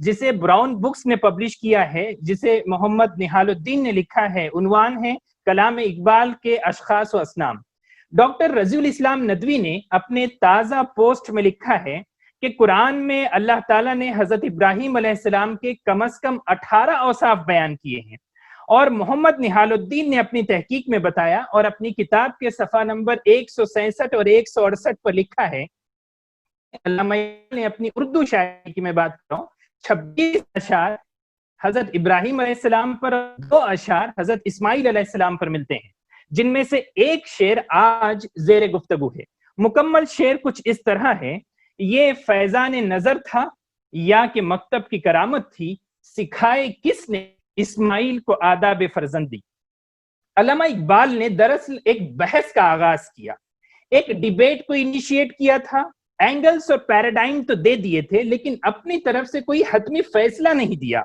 جسے brown books نے publish کیا ہے، جسے محمد نہال الدین نے لکھا ہے۔ عنوان ہے کلام اقبال کے اشخاص و اسنام۔ ڈاکٹر رضی الاسلام ندوی نے اپنے تازہ پوسٹ میں لکھا ہے کہ قرآن میں اللہ تعالیٰ نے حضرت ابراہیم علیہ السلام کے کم از کم 18 اوصاف بیان کیے ہیں، اور محمد نہال الدین نے اپنی تحقیق میں بتایا اور اپنی کتاب کے صفحہ نمبر 167 اور 168 پر لکھا ہے، علامہ نے اپنی اردو شاعری کی میں بات کر رہا ہوں، 26 اشعار حضرت ابراہیم علیہ السلام پر، 2 اشعار حضرت اسماعیل علیہ السلام پر ملتے ہیں، جن میں سے ایک شعر آج زیر گفتگو ہے۔ مکمل شعر کچھ اس طرح ہے: یہ فیضان نظر تھا یا کہ مکتب کی کرامت تھی، سکھائے کس نے اسماعیل کو آداب فرزندی۔ علامہ اقبال نے دراصل ایک بحث کا آغاز کیا، ایک ڈیبیٹ کو انیشیٹ کیا تھا، اینگلز اور پیراڈائم تو دے دیے تھے، لیکن اپنی طرف سے کوئی حتمی فیصلہ نہیں دیا۔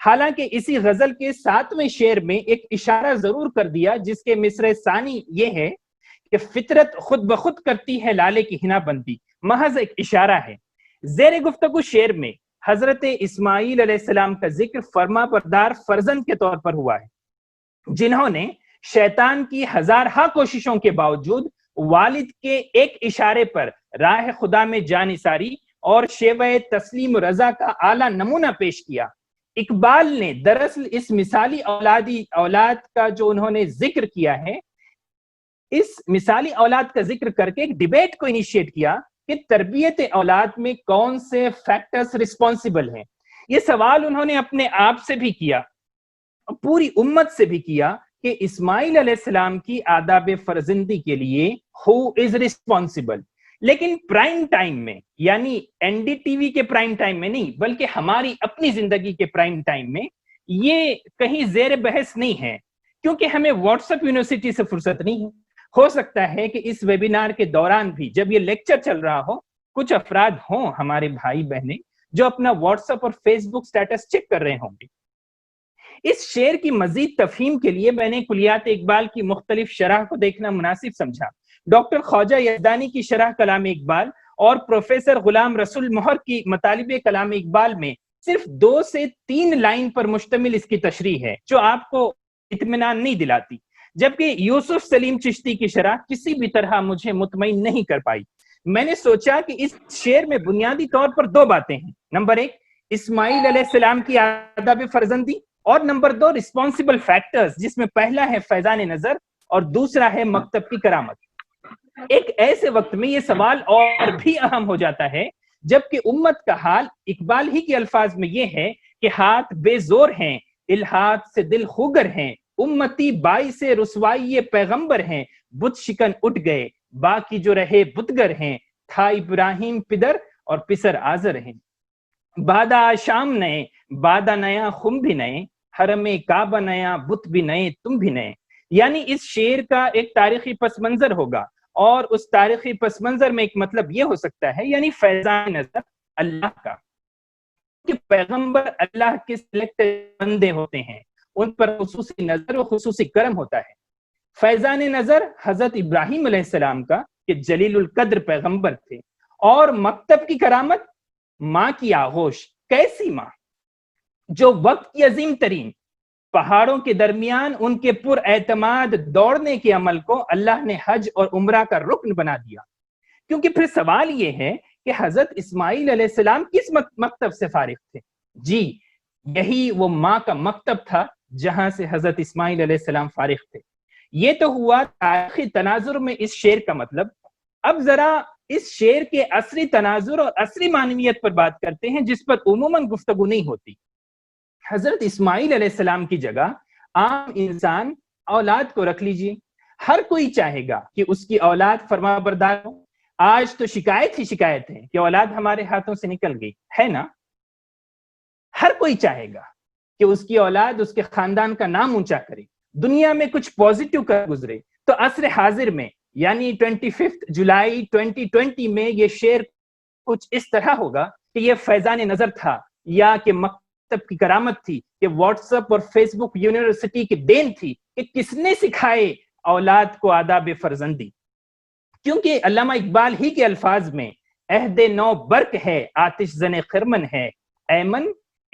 حالانکہ اسی غزل کے 7ویں شعر میں ایک اشارہ ضرور کر دیا، جس کے مصرع ثانی یہ ہے کہ فطرت خود بخود کرتی ہے لالے کی ہنا بندی، محض ایک اشارہ ہے۔ زیر گفتگو شعر میں حضرت اسماعیل علیہ السلام کا ذکر فرما بردار فرزند کے طور پر ہوا ہے، جنہوں نے شیطان کی ہزارہا کوششوں کے باوجود والد کے ایک اشارے پر راہ خدا میں جان نثاری اور شیوہ تسلیم و رضا کا اعلیٰ نمونہ پیش کیا۔ اقبال نے دراصل اس مثالی اولاد کا جو انہوں نے ذکر کیا ہے، اس مثالی اولاد کا ذکر کر کے ایک ڈیبیٹ کو انیشیٹ کیا کہ تربیت اولاد میں کون سے فیکٹرز رسپانسیبل ہیں۔ یہ سوال انہوں نے اپنے آپ سے بھی کیا، پوری امت سے بھی کیا کہ اسماعیل علیہ السلام کی آداب فرزندی کے لیے who is responsible۔ لیکن پرائم ٹائم میں، یعنی این ڈی ٹی وی کے پرائم ٹائم میں نہیں، بلکہ ہماری اپنی زندگی کے پرائم ٹائم میں یہ کہیں زیر بحث نہیں ہے، کیونکہ ہمیں واٹس ایپ یونیورسٹی سے فرصت نہیں ہے۔ ہو سکتا ہے کہ اس ویبینار کے دوران بھی جب یہ لیکچر چل رہا ہو، کچھ افراد ہوں ہمارے بھائی بہنیں جو اپنا واٹس ایپ اور فیس بک سٹیٹس چیک کر رہے ہوں گے۔ اس شعر کی مزید تفہیم کے لیے میں نے کلیات اقبال کی مختلف شرح کو دیکھنا مناسب سمجھا۔ ڈاکٹر خواجہ یزدانی کی شرح کلام اقبال اور پروفیسر غلام رسول مہر کی مطالب کلام اقبال میں صرف 2 سے 3 لائن پر مشتمل اس کی تشریح ہے، جو آپ کو اطمینان نہیں دلاتی، جبکہ یوسف سلیم چشتی کی شرح کسی بھی طرح مجھے مطمئن نہیں کر پائی۔ میں نے سوچا کہ اس شعر میں بنیادی طور پر 2 باتیں ہیں: نمبر 1 اسماعیل علیہ السلام کی آداب فرزندی، اور نمبر 2 رسپانسبل فیکٹرز، جس میں پہلا ہے فیضان نظر اور دوسرا ہے مکتب کی کرامت۔ ایک ایسے وقت میں یہ سوال اور بھی اہم ہو جاتا ہے جبکہ امت کا حال اقبال ہی کے الفاظ میں یہ ہے کہ ہاتھ بے زور ہیں، الہات سے دل خوگر ہیں، امتی باعث رسوائی پیغمبر ہیں، بت شکن اٹھ گئے، باقی جو رہے بتگر ہیں، تھا ابراہیم پدر اور پسر آزر ہیں، بادہ شام نئے، بادہ نیا خم بھی نئے، حرم کعبہ نیا، بت بھی نئے، تم بھی نئے۔ یعنی اس شعر کا ایک تاریخی پس منظر ہوگا، اور اس تاریخی پس منظر میں ایک مطلب یہ ہو سکتا ہے، یعنی فیضان نظر اللہ کا، کہ پیغمبر اللہ کے سلیکٹڈ بندے ہوتے ہیں، ان پر خصوصی نظر و خصوصی کرم ہوتا ہے۔ فیضان نظر حضرت ابراہیم علیہ السلام کا کہ جلیل القدر پیغمبر تھے، اور مکتب کی کرامت ماں کی آغوش، کیسی ماں جو وقت کی عظیم ترین پہاڑوں کے درمیان ان کے پر اعتماد دوڑنے کے عمل کو اللہ نے حج اور عمرہ کا رکن بنا دیا۔ کیونکہ پھر سوال یہ ہے کہ حضرت اسماعیل علیہ السلام کس مکتب سے فارغ تھے؟ جی، یہی وہ ماں کا مکتب تھا جہاں سے حضرت اسماعیل علیہ السلام فارغ تھے۔ یہ تو ہوا تاریخی تناظر میں اس شعر کا مطلب۔ اب ذرا اس شعر کے عصری تناظر اور عصری معنویت پر بات کرتے ہیں، جس پر عموماً گفتگو نہیں ہوتی۔ حضرت اسماعیل علیہ السلام کی جگہ عام انسان اولاد کو رکھ لیجئے، ہر کوئی چاہے گا کہ اس کی اولاد فرما بردار ہو۔ آج تو شکایت ہی شکایت ہے کہ اولاد ہمارے ہاتھوں سے نکل گئی ہے نا۔ ہر کوئی چاہے گا کہ اس کی اولاد اس کے خاندان کا نام اونچا کرے، دنیا میں کچھ پوزیٹو کر گزرے۔ تو عصر حاضر میں یعنی 25 جولائی 2020 میں یہ شعر کچھ اس طرح ہوگا کہ یہ فیضان نظر تھا، یا کہ مکتب کی کرامت تھی، کہ واٹس ایپ اور فیس بک یونیورسٹی کی دین تھی، کہ کس نے سکھائے اولاد کو آداب فرزندی۔ کیونکہ علامہ اقبال ہی کے الفاظ میں عہد نو برق ہے، آتش زن خرمن ہے، ایمن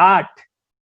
8,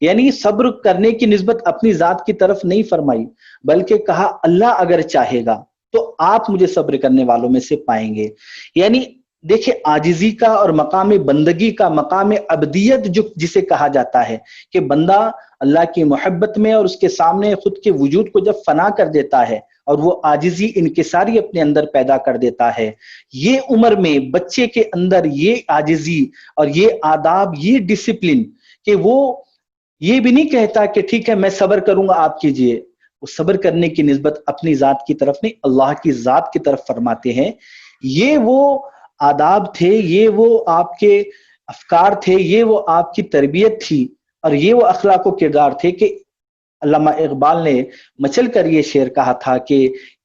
یعنی صبر کرنے کی نسبت اپنی ذات کی طرف نہیں فرمائی، بلکہ کہا اللہ اگر چاہے گا تو آپ مجھے صبر کرنے والوں میں سے پائیں گے۔ یعنی دیکھیں عاجزی کا اور مقام بندگی کا، مقام عبدیت جو جسے کہا جاتا ہے کہ بندہ اللہ کی محبت میں اور اس کے سامنے خود کے وجود کو جب فنا کر دیتا ہے اور وہ عاجزی انکساری اپنے اندر پیدا کر دیتا ہے، یہ عمر میں بچے کے اندر یہ عاجزی اور یہ آداب، یہ ڈسپلن کہ وہ یہ بھی نہیں کہتا کہ ٹھیک ہے میں صبر کروں گا آپ کیجئے، وہ صبر کرنے کی نسبت اپنی ذات کی طرف نہیں اللہ کی ذات کی طرف فرماتے ہیں۔ یہ وہ آداب تھے، یہ وہ آپ کے افکار تھے، یہ وہ آپ کی تربیت تھی، اور یہ وہ اخلاق و کردار تھے کہ علامہ اقبال نے مچل کر یہ شعر کہا تھا کہ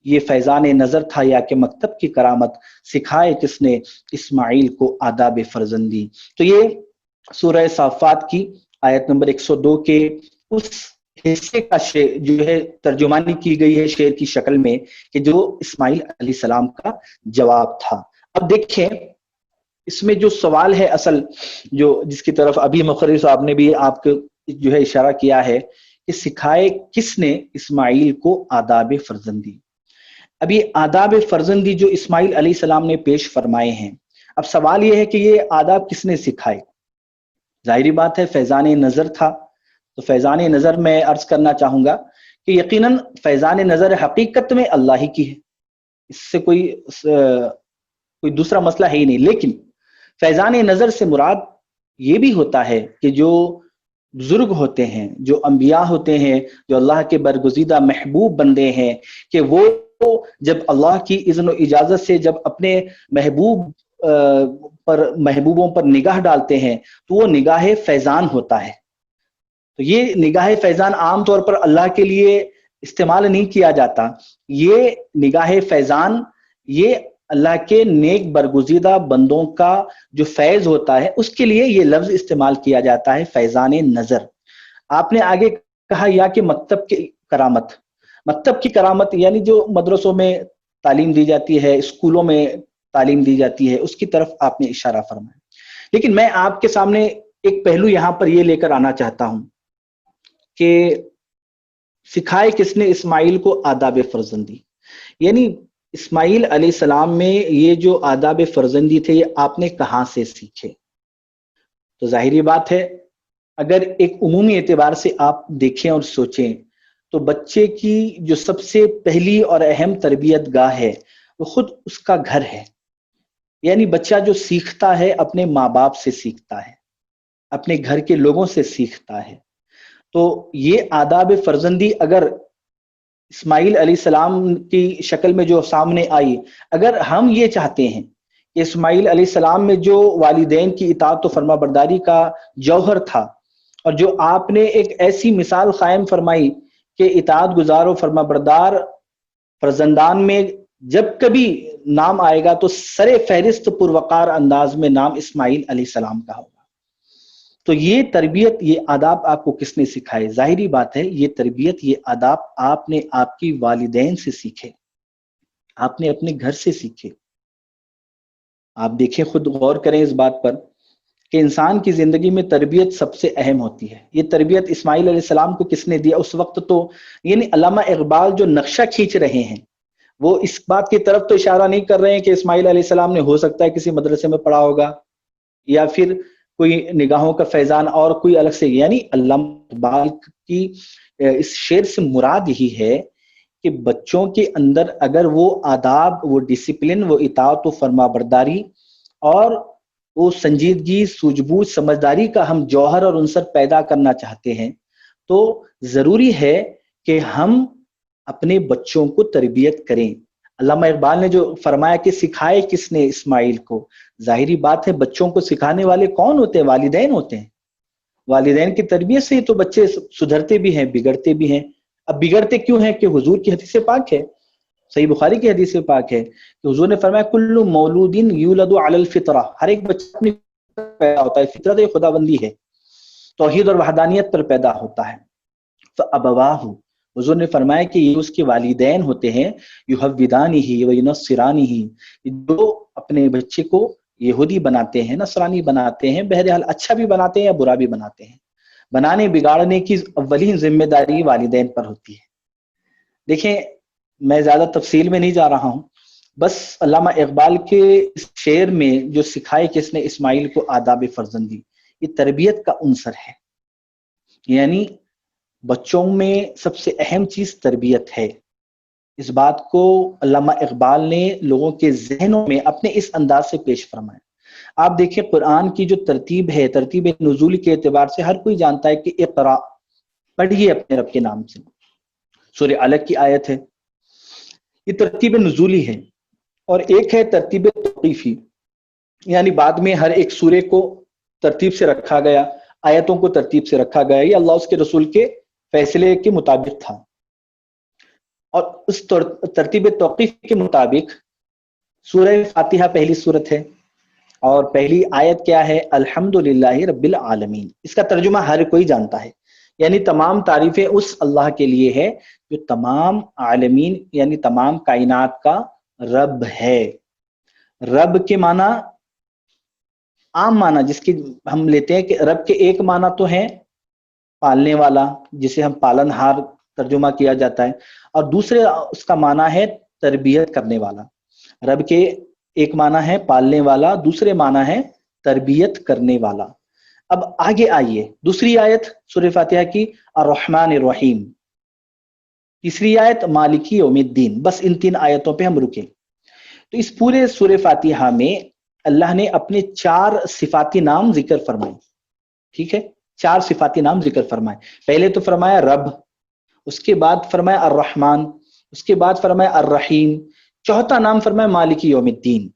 یہ فیضان نظر تھا یا کہ مکتب کی کرامت، سکھائے کس نے اسماعیل کو آداب فرزندی۔ تو یہ سورہ صافات کی آیت نمبر 102 کے اس حصے کا شعر جو ہے ترجمانی کی گئی ہے شعر کی شکل میں، کہ جو اسماعیل علیہ السلام کا جواب تھا۔ اب دیکھیں اس میں جو سوال ہے اصل، جو جس کی طرف ابھی مقرر صاحب نے بھی آپ کو جو ہے اشارہ کیا ہے کہ سکھائے کس نے اسماعیل کو آداب فرزندی۔ اب یہ آداب فرزندی جو اسماعیل علیہ السلام نے پیش فرمائے ہیں، اب سوال یہ ہے کہ یہ آداب کس نے سکھائے؟ ظاہری بات ہے فیضان نظر تھا، تو فیضان نظر میں عرض کرنا چاہوں گا کہ یقیناً فیضان نظر حقیقت میں اللہ ہی کی ہے، اس سے کوئی دوسرا مسئلہ ہے ہی نہیں، لیکن فیضان نظر سے مراد یہ بھی ہوتا ہے کہ جو بزرگ ہوتے ہیں، جو انبیاء ہوتے ہیں، جو اللہ کے برگزیدہ محبوب بندے ہیں، کہ وہ جب اللہ کی اذن و اجازت سے جب اپنے محبوبوں پر نگاہ ڈالتے ہیں تو وہ نگاہ فیضان ہوتا ہے۔ تو یہ نگاہ فیضان عام طور پر اللہ کے لیے استعمال نہیں کیا جاتا، یہ نگاہ فیضان یہ اللہ کے نیک برگزیدہ بندوں کا جو فیض ہوتا ہے اس کے لیے یہ لفظ استعمال کیا جاتا ہے فیضان نظر۔ آپ نے آگے کہا یا کہ مکتب کی کرامت، مکتب کی کرامت یعنی جو مدرسوں میں تعلیم دی جاتی ہے، اسکولوں میں تعلیم دی جاتی ہے، اس کی طرف آپ نے اشارہ فرمایا۔ لیکن میں آپ کے سامنے ایک پہلو یہاں پر یہ لے کر آنا چاہتا ہوں کہ سکھائے کس نے اسماعیل کو آداب فرزندی، یعنی اسماعیل علیہ السلام میں یہ جو آداب فرزندی تھے یہ آپ نے کہاں سے سیکھے؟ تو ظاہری بات ہے اگر ایک عمومی اعتبار سے آپ دیکھیں اور سوچیں تو بچے کی جو سب سے پہلی اور اہم تربیت گاہ ہے وہ خود اس کا گھر ہے۔ یعنی بچہ جو سیکھتا ہے اپنے ماں باپ سے سیکھتا ہے، اپنے گھر کے لوگوں سے سیکھتا ہے۔ تو یہ آداب فرزندی اگر اسماعیل علیہ السلام کی شکل میں جو سامنے آئی، اگر ہم یہ چاہتے ہیں کہ اسماعیل علیہ السلام میں جو والدین کی اطاعت و فرما برداری کا جوہر تھا، اور جو آپ نے ایک ایسی مثال قائم فرمائی کہ اطاعت گزار و فرما بردار فرزندان میں جب کبھی نام آئے گا تو سر فہرست پروقار انداز میں نام اسماعیل علیہ السلام کا ہوگا۔ تو یہ تربیت، یہ آداب آپ کو کس نے سکھائے؟ ظاہری بات ہے یہ تربیت، یہ آداب آپ نے آپ کی والدین سے سیکھے، آپ نے اپنے گھر سے سیکھے۔ آپ دیکھیں، خود غور کریں اس بات پر کہ انسان کی زندگی میں تربیت سب سے اہم ہوتی ہے۔ یہ تربیت اسماعیل علیہ السلام کو کس نے دیا؟ اس وقت تو یعنی علامہ اقبال جو نقشہ کھینچ رہے ہیں وہ اس بات کی طرف تو اشارہ نہیں کر رہے ہیں کہ اسماعیل علیہ السلام نے ہو سکتا ہے کسی مدرسے میں پڑھا ہوگا یا پھر کوئی نگاہوں کا فیضان اور کوئی الگ سے، یعنی علامہ اقبال کی اس شعر سے مراد یہی ہے کہ بچوں کے اندر اگر وہ آداب، وہ ڈسپلن، وہ اطاعت و فرما برداری اور وہ سنجیدگی، سوجھ بوجھ، سمجھداری کا ہم جوہر اور عنصر پیدا کرنا چاہتے ہیں تو ضروری ہے کہ ہم اپنے بچوں کو تربیت کریں۔ علامہ اقبال نے جو فرمایا کہ سکھائے کس نے اسماعیل کو، ظاہری بات ہے بچوں کو سکھانے والے کون ہوتے ہیں؟ والدین ہوتے ہیں۔ والدین کی تربیت سے ہی تو بچے سدھرتے بھی ہیں، بگڑتے بھی ہیں۔ اب بگڑتے کیوں ہیں؟ کہ حضور کی حدیث پاک ہے، صحیح بخاری کی حدیث پاک ہے کہ حضور نے فرمایا کل مولود یولد علی الفطرہ، ہر ایک بچہ اپنی پیدا ہوتا ہے، فطرت خدا بندی ہے، توحید اور وحدانیت پر پیدا ہوتا ہے۔ فابواہ، حضور نے فرمایا کہ یہ اس کے والدین ہوتے ہیں، یحودانہ و ینصرانہ، جو اپنے بچے کو یہودی بناتے ہیں، نصرانی بناتے ہیں، بہرحال اچھا بھی بناتے ہیں یا برا بھی بناتے ہیں۔ بنانے بگاڑنے کی اولین ذمہ داری والدین پر ہوتی ہے. دیکھیں میں زیادہ تفصیل میں نہیں جا رہا ہوں، بس علامہ اقبال کے اس شعر میں جو سکھائے کس نے اسماعیل کو آداب فرزندی، یہ تربیت کا عنصر ہے. یعنی بچوں میں سب سے اہم چیز تربیت ہے. اس بات کو علامہ اقبال نے لوگوں کے ذہنوں میں اپنے اس انداز سے پیش فرمایا. آپ دیکھیں قرآن کی جو ترتیب ہے، ترتیب نزول کے اعتبار سے ہر کوئی جانتا ہے کہ اقرا، پڑھیے اپنے رب کے نام سے، سورہ علق کی آیت ہے. یہ ترتیب نزولی ہے. اور ایک ہے ترتیب توقیفی، یعنی بعد میں ہر ایک سورے کو ترتیب سے رکھا گیا، آیتوں کو ترتیب سے رکھا گیا. یہ اللہ اس کے رسول کے فیصلے کے مطابق تھا. اور اس ترتیب توقیف کے مطابق سورہ فاتحہ پہلی سورت ہے، اور پہلی آیت کیا ہے؟ الحمدللہ رب العالمین. اس کا ترجمہ ہر کوئی جانتا ہے، یعنی تمام تعریفیں اس اللہ کے لیے ہے جو تمام عالمین یعنی تمام کائنات کا رب ہے. رب کے معنی عام معنی جس کی ہم لیتے ہیں کہ رب کے ایک معنی تو ہے پالنے والا، جسے ہم پالن ہار ترجمہ کیا جاتا ہے، اور دوسرے اس کا معنی ہے تربیت کرنے والا. رب کے ایک معنی ہے پالنے والا، دوسرے معنی ہے تربیت کرنے والا. اب آگے آئیے، دوسری آیت سورہ فاتحہ کی الرحمن الرحیم، تیسری آیت مالکی یوم الدین. بس ان تین آیتوں پہ ہم رکیں. تو اس پورے سورہ فاتحہ میں اللہ نے اپنے 4 صفاتی نام ذکر فرمائے. ٹھیک ہے، 4 صفاتی نام ذکر فرمائے. پہلے تو فرمایا رب، اس کے بعد فرمایا الرحمن، اس کے بعد فرمایا الرحیم، چوتھا نام فرمایا مالکی یوم الدین،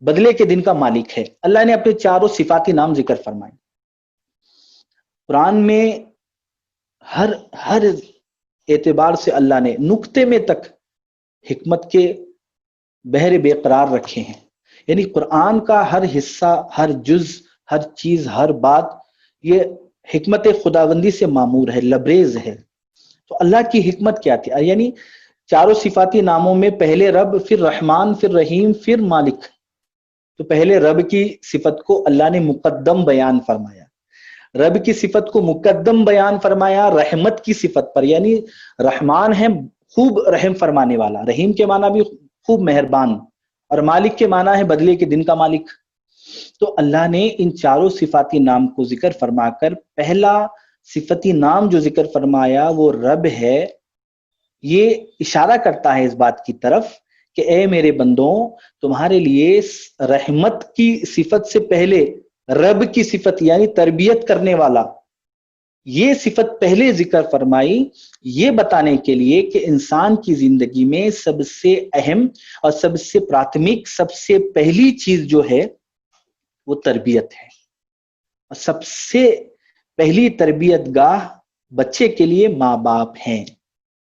بدلے کے دن کا مالک ہے. اللہ نے اپنے 4 صفاتی نام ذکر فرمائے. قرآن میں ہر اعتبار سے اللہ نے نقطے میں تک حکمت کے بحر بے قرار رکھے ہیں. یعنی قرآن کا ہر حصہ، ہر جز، ہر چیز، ہر بات یہ حکمت خداوندی سے معمور ہے، لبریز ہے. تو اللہ کی حکمت کیا تھی؟ یعنی 4 صفاتی ناموں میں پہلے رب، پھر رحمان، پھر رحیم، پھر مالک. تو پہلے رب کی صفت کو اللہ نے مقدم بیان فرمایا، رب کی صفت کو مقدم بیان فرمایا رحمت کی صفت پر. یعنی رحمان ہے خوب رحم فرمانے والا، رحیم کے معنی بھی خوب مہربان، اور مالک کے معنی ہے بدلے کے دن کا مالک. تو اللہ نے ان 4 صفاتی نام کو ذکر فرما کر پہلا صفتی نام جو ذکر فرمایا وہ رب ہے. یہ اشارہ کرتا ہے اس بات کی طرف کہ اے میرے بندوں، تمہارے لیے رحمت کی صفت سے پہلے رب کی صفت یعنی تربیت کرنے والا، یہ صفت پہلے ذکر فرمائی، یہ بتانے کے لیے کہ انسان کی زندگی میں سب سے اہم اور سب سے پراتھمک، سب سے پہلی چیز جو ہے وہ تربیت ہے. اور سب سے پہلی تربیت گاہ بچے کے لیے ماں باپ ہیں،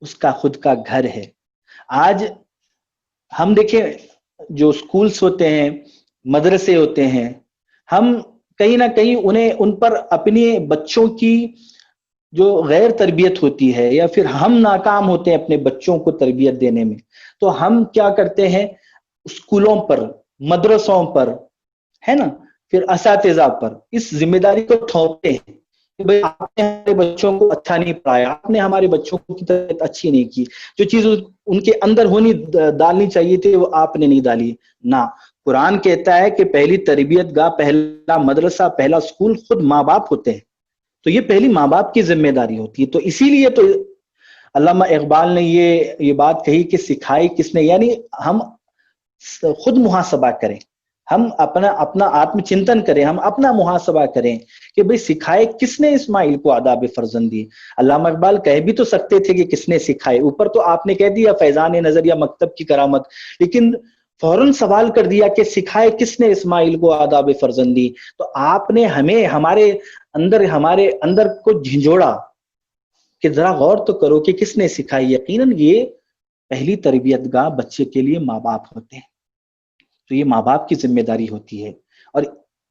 اس کا خود کا گھر ہے. آج ہم دیکھیں جو سکولز ہوتے ہیں، مدرسے ہوتے ہیں، ہم کہیں نہ کہیں ان پر اپنے بچوں کی جو غیر تربیت ہوتی ہے یا پھر ہم ناکام ہوتے ہیں اپنے بچوں کو تربیت دینے میں، تو ہم کیا کرتے ہیں اسکولوں پر، مدرسوں پر، ہے نا، پھر اساتذہ پر اس ذمہ داری کو تھوپتے ہیں کہ بھئی آپ نے ہمارے بچوں کو اچھا نہیں پڑھایا، آپ نے ہمارے بچوں کی تربیت اچھی نہیں کی، جو چیز ان کے اندر ڈالنی چاہیے تھی وہ آپ نے نہیں ڈالی. نہ، قرآن کہتا ہے کہ پہلی تربیت گاہ، پہلا مدرسہ، پہلا اسکول خود ماں باپ ہوتے ہیں. تو یہ پہلی ماں باپ کی ذمہ داری ہوتی ہے. تو اسی لیے تو علامہ اقبال نے یہ بات کہی کہ سکھائی کس نے، یعنی ہم خود محاسبہ کریں، ہم اپنا آتم چنتن کریں، ہم اپنا محاسبہ کریں کہ بھئی سکھائے کس نے اسماعیل کو آداب فرزندی. علامہ اقبال کہہ بھی تو سکتے تھے کہ کس نے سکھائے، اوپر تو آپ نے کہہ دیا فیضان نظر یا مکتب کی کرامت، لیکن فوراً سوال کر دیا کہ سکھائے کس نے اسماعیل کو آداب فرزندی. تو آپ نے ہمارے اندر کو جھنجھوڑا کہ ذرا غور تو کرو کہ کس نے سکھائی. یقیناً یہ پہلی تربیت گاہ بچے کے لیے ماں باپ ہوتے ہیں. تو یہ ماں باپ کی ذمہ داری ہوتی ہے. اور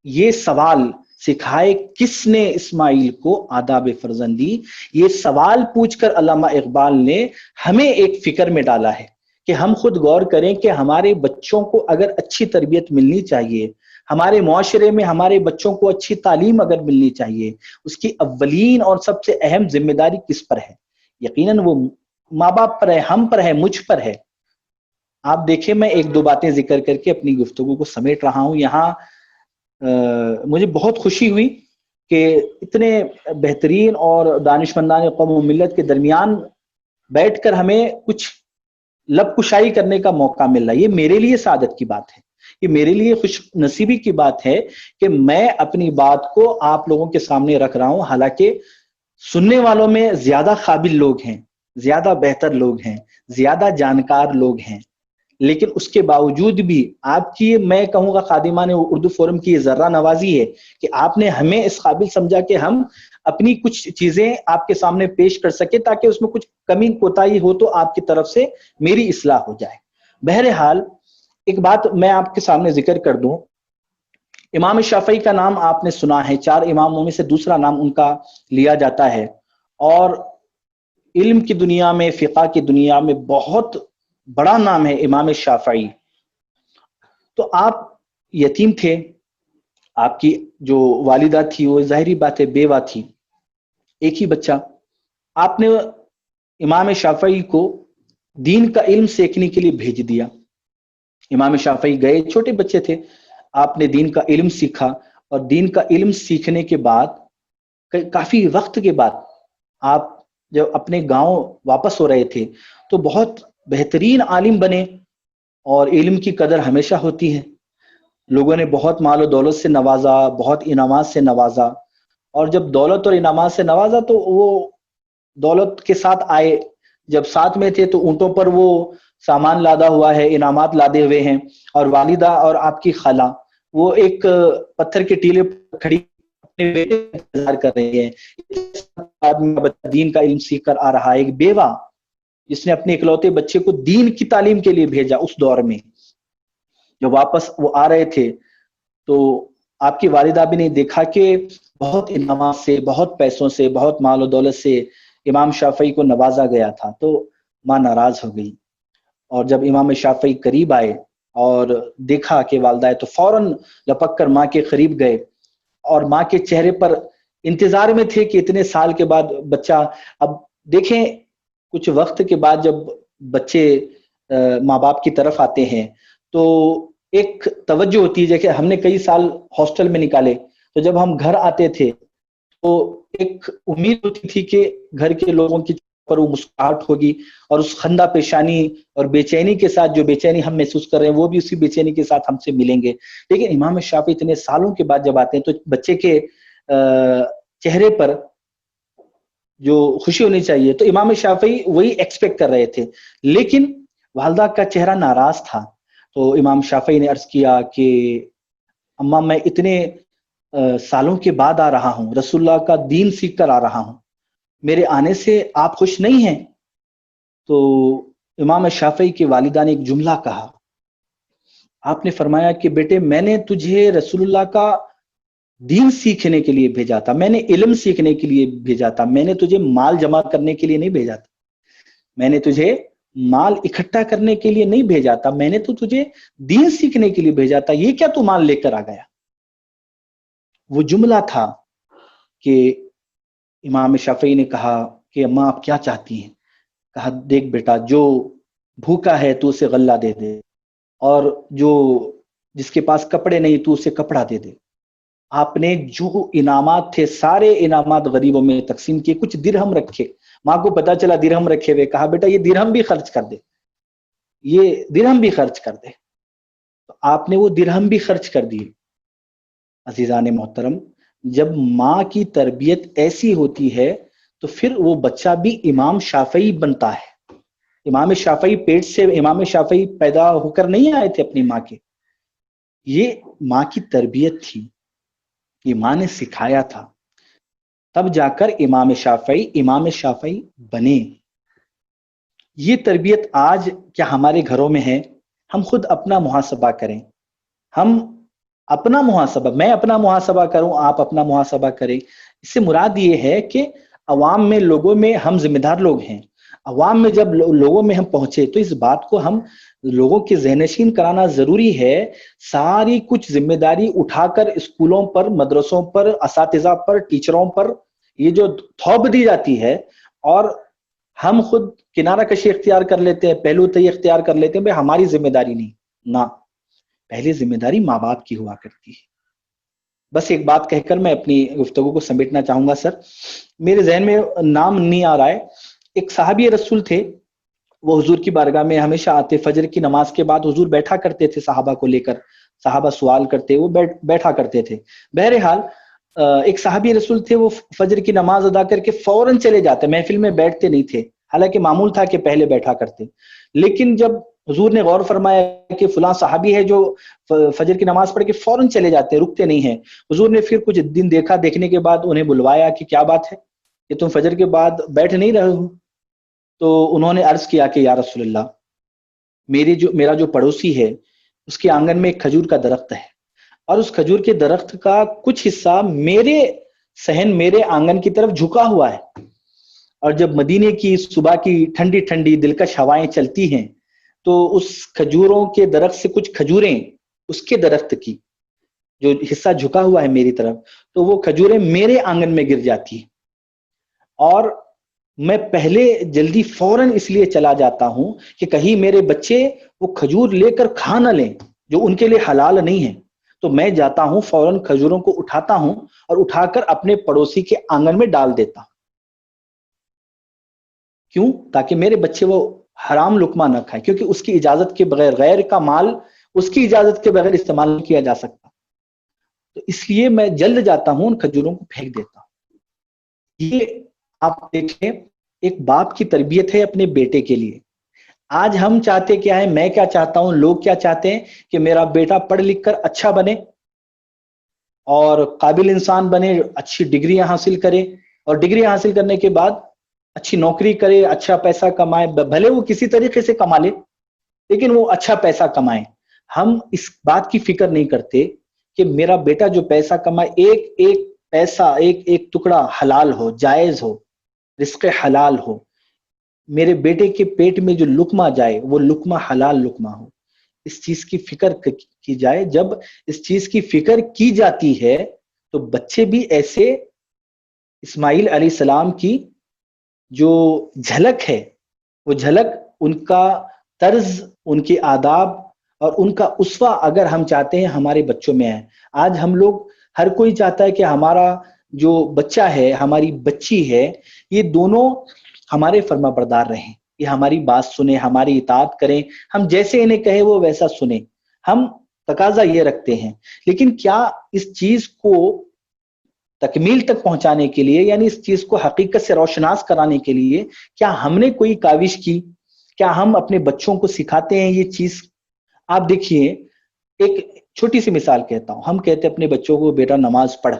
یہ سوال سکھائے کس نے اسماعیل کو آداب فرزندی، یہ سوال پوچھ کر علامہ اقبال نے ہمیں ایک فکر میں ڈالا ہے کہ ہم خود غور کریں کہ ہمارے بچوں کو اگر اچھی تربیت ملنی چاہیے، ہمارے معاشرے میں ہمارے بچوں کو اچھی تعلیم اگر ملنی چاہیے، اس کی اولین اور سب سے اہم ذمہ داری کس پر ہے؟ یقیناً وہ ماں باپ پر ہے، ہم پر ہے، مجھ پر ہے۔ آپ دیکھیں، میں ایک دو باتیں ذکر کر کے اپنی گفتگو کو سمیٹ رہا ہوں۔ یہاں مجھے بہت خوشی ہوئی کہ اتنے بہترین اور دانشمندان قوم و ملت کے درمیان بیٹھ کر ہمیں کچھ لب کشائی کرنے کا موقع مل رہا ہے۔ یہ میرے لیے سعادت کی بات ہے، یہ میرے لیے خوش نصیبی کی بات ہے کہ میں اپنی بات کو آپ لوگوں کے سامنے رکھ رہا ہوں۔ حالانکہ سننے والوں میں زیادہ قابل لوگ ہیں، زیادہ بہتر لوگ ہیں، زیادہ جانکار لوگ ہیں، لیکن اس کے باوجود بھی آپ کی، میں کہوں گا خادمان اردو فورم کی یہ ذرہ نوازی ہے کہ آپ نے ہمیں اس قابل سمجھا کہ ہم اپنی کچھ چیزیں آپ کے سامنے پیش کر سکے، تاکہ اس میں کچھ کمی کوتاہی ہو تو آپ کی طرف سے میری اصلاح ہو جائے۔ بہرحال ایک بات میں آپ کے سامنے ذکر کر دوں، امام شافعی کا نام آپ نے سنا ہے، 4 اماموں میں سے دوسرا نام ان کا لیا جاتا ہے، اور علم کی دنیا میں، فقہ کی دنیا میں بہت بڑا نام ہے امام شافعی۔ تو آپ یتیم تھے، آپ کی جو والدہ تھی وہ ظاہری بات ہے بیوہ تھی، ایک ہی بچہ۔ آپ نے امام شافعی کو دین کا علم سیکھنے کے لیے بھیج دیا۔ امام شافعی گئے، چھوٹے بچے تھے، آپ نے دین کا علم سیکھا، اور دین کا علم سیکھنے کے بعد کافی وقت کے بعد آپ جب اپنے گاؤں واپس ہو رہے تھے تو بہت بہترین عالم بنے، اور علم کی قدر ہمیشہ ہوتی ہے۔ لوگوں نے بہت مال و دولت سے نوازا، بہت انعامات سے نوازا، اور جب دولت اور انعامات سے نوازا تو وہ دولت کے ساتھ آئے، جب ساتھ میں تھے تو اونٹوں پر وہ سامان لادا ہوا ہے، انعامات لادے ہوئے ہیں، اور والدہ اور آپ کی خالہ وہ ایک پتھر کے ٹیلے پر کھڑی اپنے بیٹے کا انتظار کر رہے ہیں۔ دین کا علم سیکھ کر آ رہا ہے، ایک بیوہ جس نے اپنے اکلوتے بچے کو دین کی تعلیم کے لیے بھیجا۔ اس دور میں جب واپس وہ آ رہے تھے تو آپ کی والدہ بھی نے دیکھا کہ بہت انعامات سے، بہت پیسوں سے، بہت مال و دولت سے امام شافعی کو نوازا گیا تھا، تو ماں ناراض ہو گئی۔ اور جب امام شافعی قریب آئے اور دیکھا کہ والدہ ہے تو فوراً لپک کر ماں کے قریب گئے، اور ماں کے چہرے پر انتظار میں تھے کہ اتنے سال کے بعد بچہ، اب دیکھیں کچھ وقت کے بعد جب بچے ماں باپ کی طرف آتے ہیں تو ایک توجہ ہوتی ہے کہ ہم نے کئی سال ہاسٹل میں نکالے، تو جب ہم گھر آتے تھے تو ایک امید ہوتی تھی کہ گھر کے لوگوں کی پر وہ مسکراہٹ ہوگی، اور اس خندہ پیشانی اور بے چینی کے ساتھ جو بے چینی ہم محسوس کر رہے ہیں وہ بھی اسی بے چینی کے ساتھ ہم سے ملیں گے۔ لیکن امام شافعی اتنے سالوں کے بعد جب آتے ہیں تو بچے کے چہرے پر جو خوشی ہونی چاہیے، تو امام شافعی وہی ایکسپیکٹ کر رہے تھے، لیکن والدہ کا چہرہ ناراض تھا۔ تو امام شافعی نے عرض کیا کہ اماں میں اتنے سالوں کے بعد آ رہا ہوں، رسول اللہ کا دین سیکھ کر آ رہا ہوں، میرے آنے سے آپ خوش نہیں ہیں؟ تو امام شافعی کی والدہ نے ایک جملہ کہا، آپ نے فرمایا کہ بیٹے میں نے تجھے رسول اللہ کا دین سیکھنے کے لیے بھیجا تھا، میں نے علم سیکھنے کے لیے بھیجا تھا، میں نے تجھے مال جمع کرنے کے لیے نہیں بھیجا تھا، میں نے تجھے مال اکٹھا کرنے کے لیے نہیں بھیجا تھا، میں نے تو تجھے دین سیکھنے کے لیے بھیجا تھا، یہ کیا تو مال لے کر آ گیا؟ وہ جملہ تھا کہ امام شافعی نے کہا کہ اماں آپ کیا چاہتی ہیں؟ کہا دیکھ بیٹا، جو بھوکا ہے تو اسے غلہ دے دے، اور جو جس کے پاس کپڑے نہیں تو اسے کپڑا دے دے۔ آپ نے جو انعامات تھے سارے انعامات غریبوں میں تقسیم کیے، کچھ درہم رکھے، ماں کو پتا چلا درہم رکھے ہوئے، کہا بیٹا یہ درہم بھی خرچ کر دے، یہ درہم بھی خرچ کر دے۔ تو آپ نے وہ درہم بھی خرچ کر دیے۔ عزیزان محترم، جب ماں کی تربیت ایسی ہوتی ہے تو پھر وہ بچہ بھی امام شافعی بنتا ہے۔ امام شافعی پیٹ سے امام شافعی پیدا ہو کر نہیں آئے تھے اپنی ماں کے، یہ ماں کی تربیت تھی، یہ ماں نے سکھایا تھا، تب جا کر امام شافعی بنے۔ یہ تربیت آج کیا ہمارے گھروں میں ہے؟ ہم خود اپنا محاسبہ کریں، ہم اپنا محاسبہ، میں اپنا محاسبہ کروں، آپ اپنا محاسبہ کریں۔ اس سے مراد یہ ہے کہ عوام میں، لوگوں میں ہم ذمہ دار لوگ ہیں، عوام میں جب لوگوں میں ہم پہنچے تو اس بات کو ہم لوگوں کے ذہن نشین کرانا ضروری ہے. ساری کچھ ذمہ داری اٹھا کر اسکولوں پر، مدرسوں پر، اساتذہ پر، ٹیچروں پر یہ جو تھوپ دی جاتی ہے اور ہم خود کنارہ کشی اختیار کر لیتے ہیں، پہلو تئی اختیار کر لیتے ہیں، بھائی ہماری ذمہ داری نہیں. نہ، پہلی ذمہ داری ماں باپ کی ہوا کرتی ہے. بس ایک بات کہہ کر میں اپنی گفتگو کو سمیٹنا چاہوں گا. سر، میرے ذہن میں نام نہیں آ رہا ہے، ایک صحابی رسول تھے، وہ حضور کی بارگاہ میں ہمیشہ آتے، فجر کی نماز کے بعد حضور بیٹھا کرتے تھے، صحابہ کو لے کر صحابہ سوال کرتے، وہ بیٹھا کرتے تھے. بہرحال ایک صحابی رسول تھے، وہ فجر کی نماز ادا کر کے فوراً چلے جاتے، محفل میں بیٹھتے نہیں تھے، حالانکہ معمول تھا کہ پہلے بیٹھا کرتے. لیکن جب حضور نے غور فرمایا کہ فلاں صحابی ہے جو فجر کی نماز پڑھ کے فوراً چلے جاتے، رکتے نہیں ہیں، حضور نے پھر کچھ دن دیکھا، دیکھنے کے بعد انہیں بلوایا کہ کیا بات ہے کہ تم فجر کے بعد بیٹھ نہیں رہے ہو. تو انہوں نے عرض کیا کہ یا رسول اللہ، میرا جو پڑوسی ہے اس کے آنگن میں ایک کھجور کا درخت ہے، اور اس کھجور کے درخت کا کچھ حصہ میرے صحن، میرے آنگن کی طرف جھکا ہوا ہے، اور جب مدینے کی صبح کی ٹھنڈی ٹھنڈی دلکش ہوائیں چلتی ہیں تو اس کھجوروں کے درخت سے کچھ کھجوریں، اس کے درخت کی جو حصہ جھکا ہوا ہے میری طرف، تو وہ کھجوریں میرے آنگن میں گر جاتی ہیں، اور میں پہلے جلدی فوراً اس لیے چلا جاتا ہوں کہ کہیں میرے بچے وہ کھجور لے کر کھا نہ لیں جو ان کے لیے حلال نہیں ہے. تو میں جاتا ہوں فوراً کھجوروں کو اٹھاتا ہوں اور اٹھا کر اپنے پڑوسی کے آنگن میں ڈال دیتا ہوں. کیوں؟ تاکہ میرے بچے وہ حرام لقمہ نہ کھائیں، کیونکہ اس کی اجازت کے بغیر، غیر کا مال اس کی اجازت کے بغیر استعمال نہیں کیا جا سکتا. تو اس لیے میں جلد جاتا ہوں، ان کھجوروں کو پھینک دیتا ہوں. یہ آپ دیکھیں ایک باپ کی تربیت ہے اپنے بیٹے کے لیے. آج ہم چاہتے کیا ہے، میں کیا چاہتا ہوں، لوگ کیا چاہتے ہیں کہ میرا بیٹا پڑھ لکھ کر اچھا بنے اور قابل انسان بنے، اچھی ڈگریاں حاصل کرے، اور ڈگری حاصل کرنے کے بعد اچھی نوکری کرے، اچھا پیسہ کمائے، بھلے وہ کسی طریقے سے کما لے لیکن وہ اچھا پیسہ کمائے. ہم اس بات کی فکر نہیں کرتے کہ میرا بیٹا جو پیسہ کمائے، ایک ایک پیسہ، ایک ایک ٹکڑا حلال ہو، جائز ہو، رزق حلال ہو. میرے بیٹے کے پیٹ میں جو لقمہ جائے وہ لقمہ حلال لقمہ ہو. اس چیز کی فکر کی جائے. جب اس چیز کی فکر کی جاتی ہے تو بچے بھی ایسے اسماعیل علیہ السلام کی جو جھلک ہے، وہ جھلک، ان کا طرز، ان کے آداب اور ان کا اسوہ اگر ہم چاہتے ہیں ہمارے بچوں میں ہے. آج ہم لوگ، ہر کوئی چاہتا ہے کہ ہمارا جو بچہ ہے، ہماری بچی ہے، یہ دونوں ہمارے فرما بردار رہیں، یہ ہماری بات سنیں، ہماری اطاعت کریں، ہم جیسے انہیں کہیں وہ ویسا سنیں. ہم تقاضا یہ رکھتے ہیں. لیکن کیا اس چیز کو تکمیل تک پہنچانے کے لیے، یعنی اس چیز کو حقیقت سے روشناس کرانے کے لیے، کیا ہم نے کوئی کاوش کی؟ کیا ہم اپنے بچوں کو سکھاتے ہیں یہ چیز؟ آپ دیکھیے، ایک چھوٹی سی مثال کہتا ہوں. ہم کہتے ہیں اپنے بچوں کو بیٹا نماز پڑھ.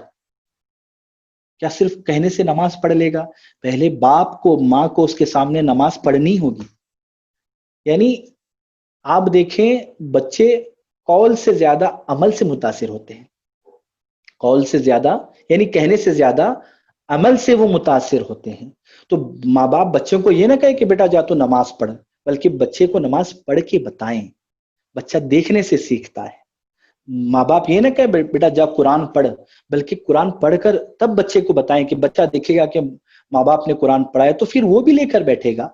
کیا صرف کہنے سے نماز پڑھ لے گا؟ پہلے باپ کو، ماں کو اس کے سامنے نماز پڑھنی ہوگی. یعنی آپ دیکھیں بچے قول سے زیادہ عمل سے متاثر ہوتے ہیں. قول سے زیادہ، یعنی کہنے سے زیادہ عمل سے وہ متاثر ہوتے ہیں. تو ماں باپ بچوں کو یہ نہ کہے کہ بیٹا جا تو نماز پڑھ، بلکہ بچے کو نماز پڑھ کے بتائیں. بچہ دیکھنے سے سیکھتا ہے. ماں باپ یہ نہ کہے بیٹا جا قرآن پڑھ، بلکہ قرآن پڑھ کر تب بچے کو بتائیں کہ بچہ دیکھے گا کہ ماں باپ نے قرآن پڑھا ہے تو پھر وہ بھی لے کر بیٹھے گا.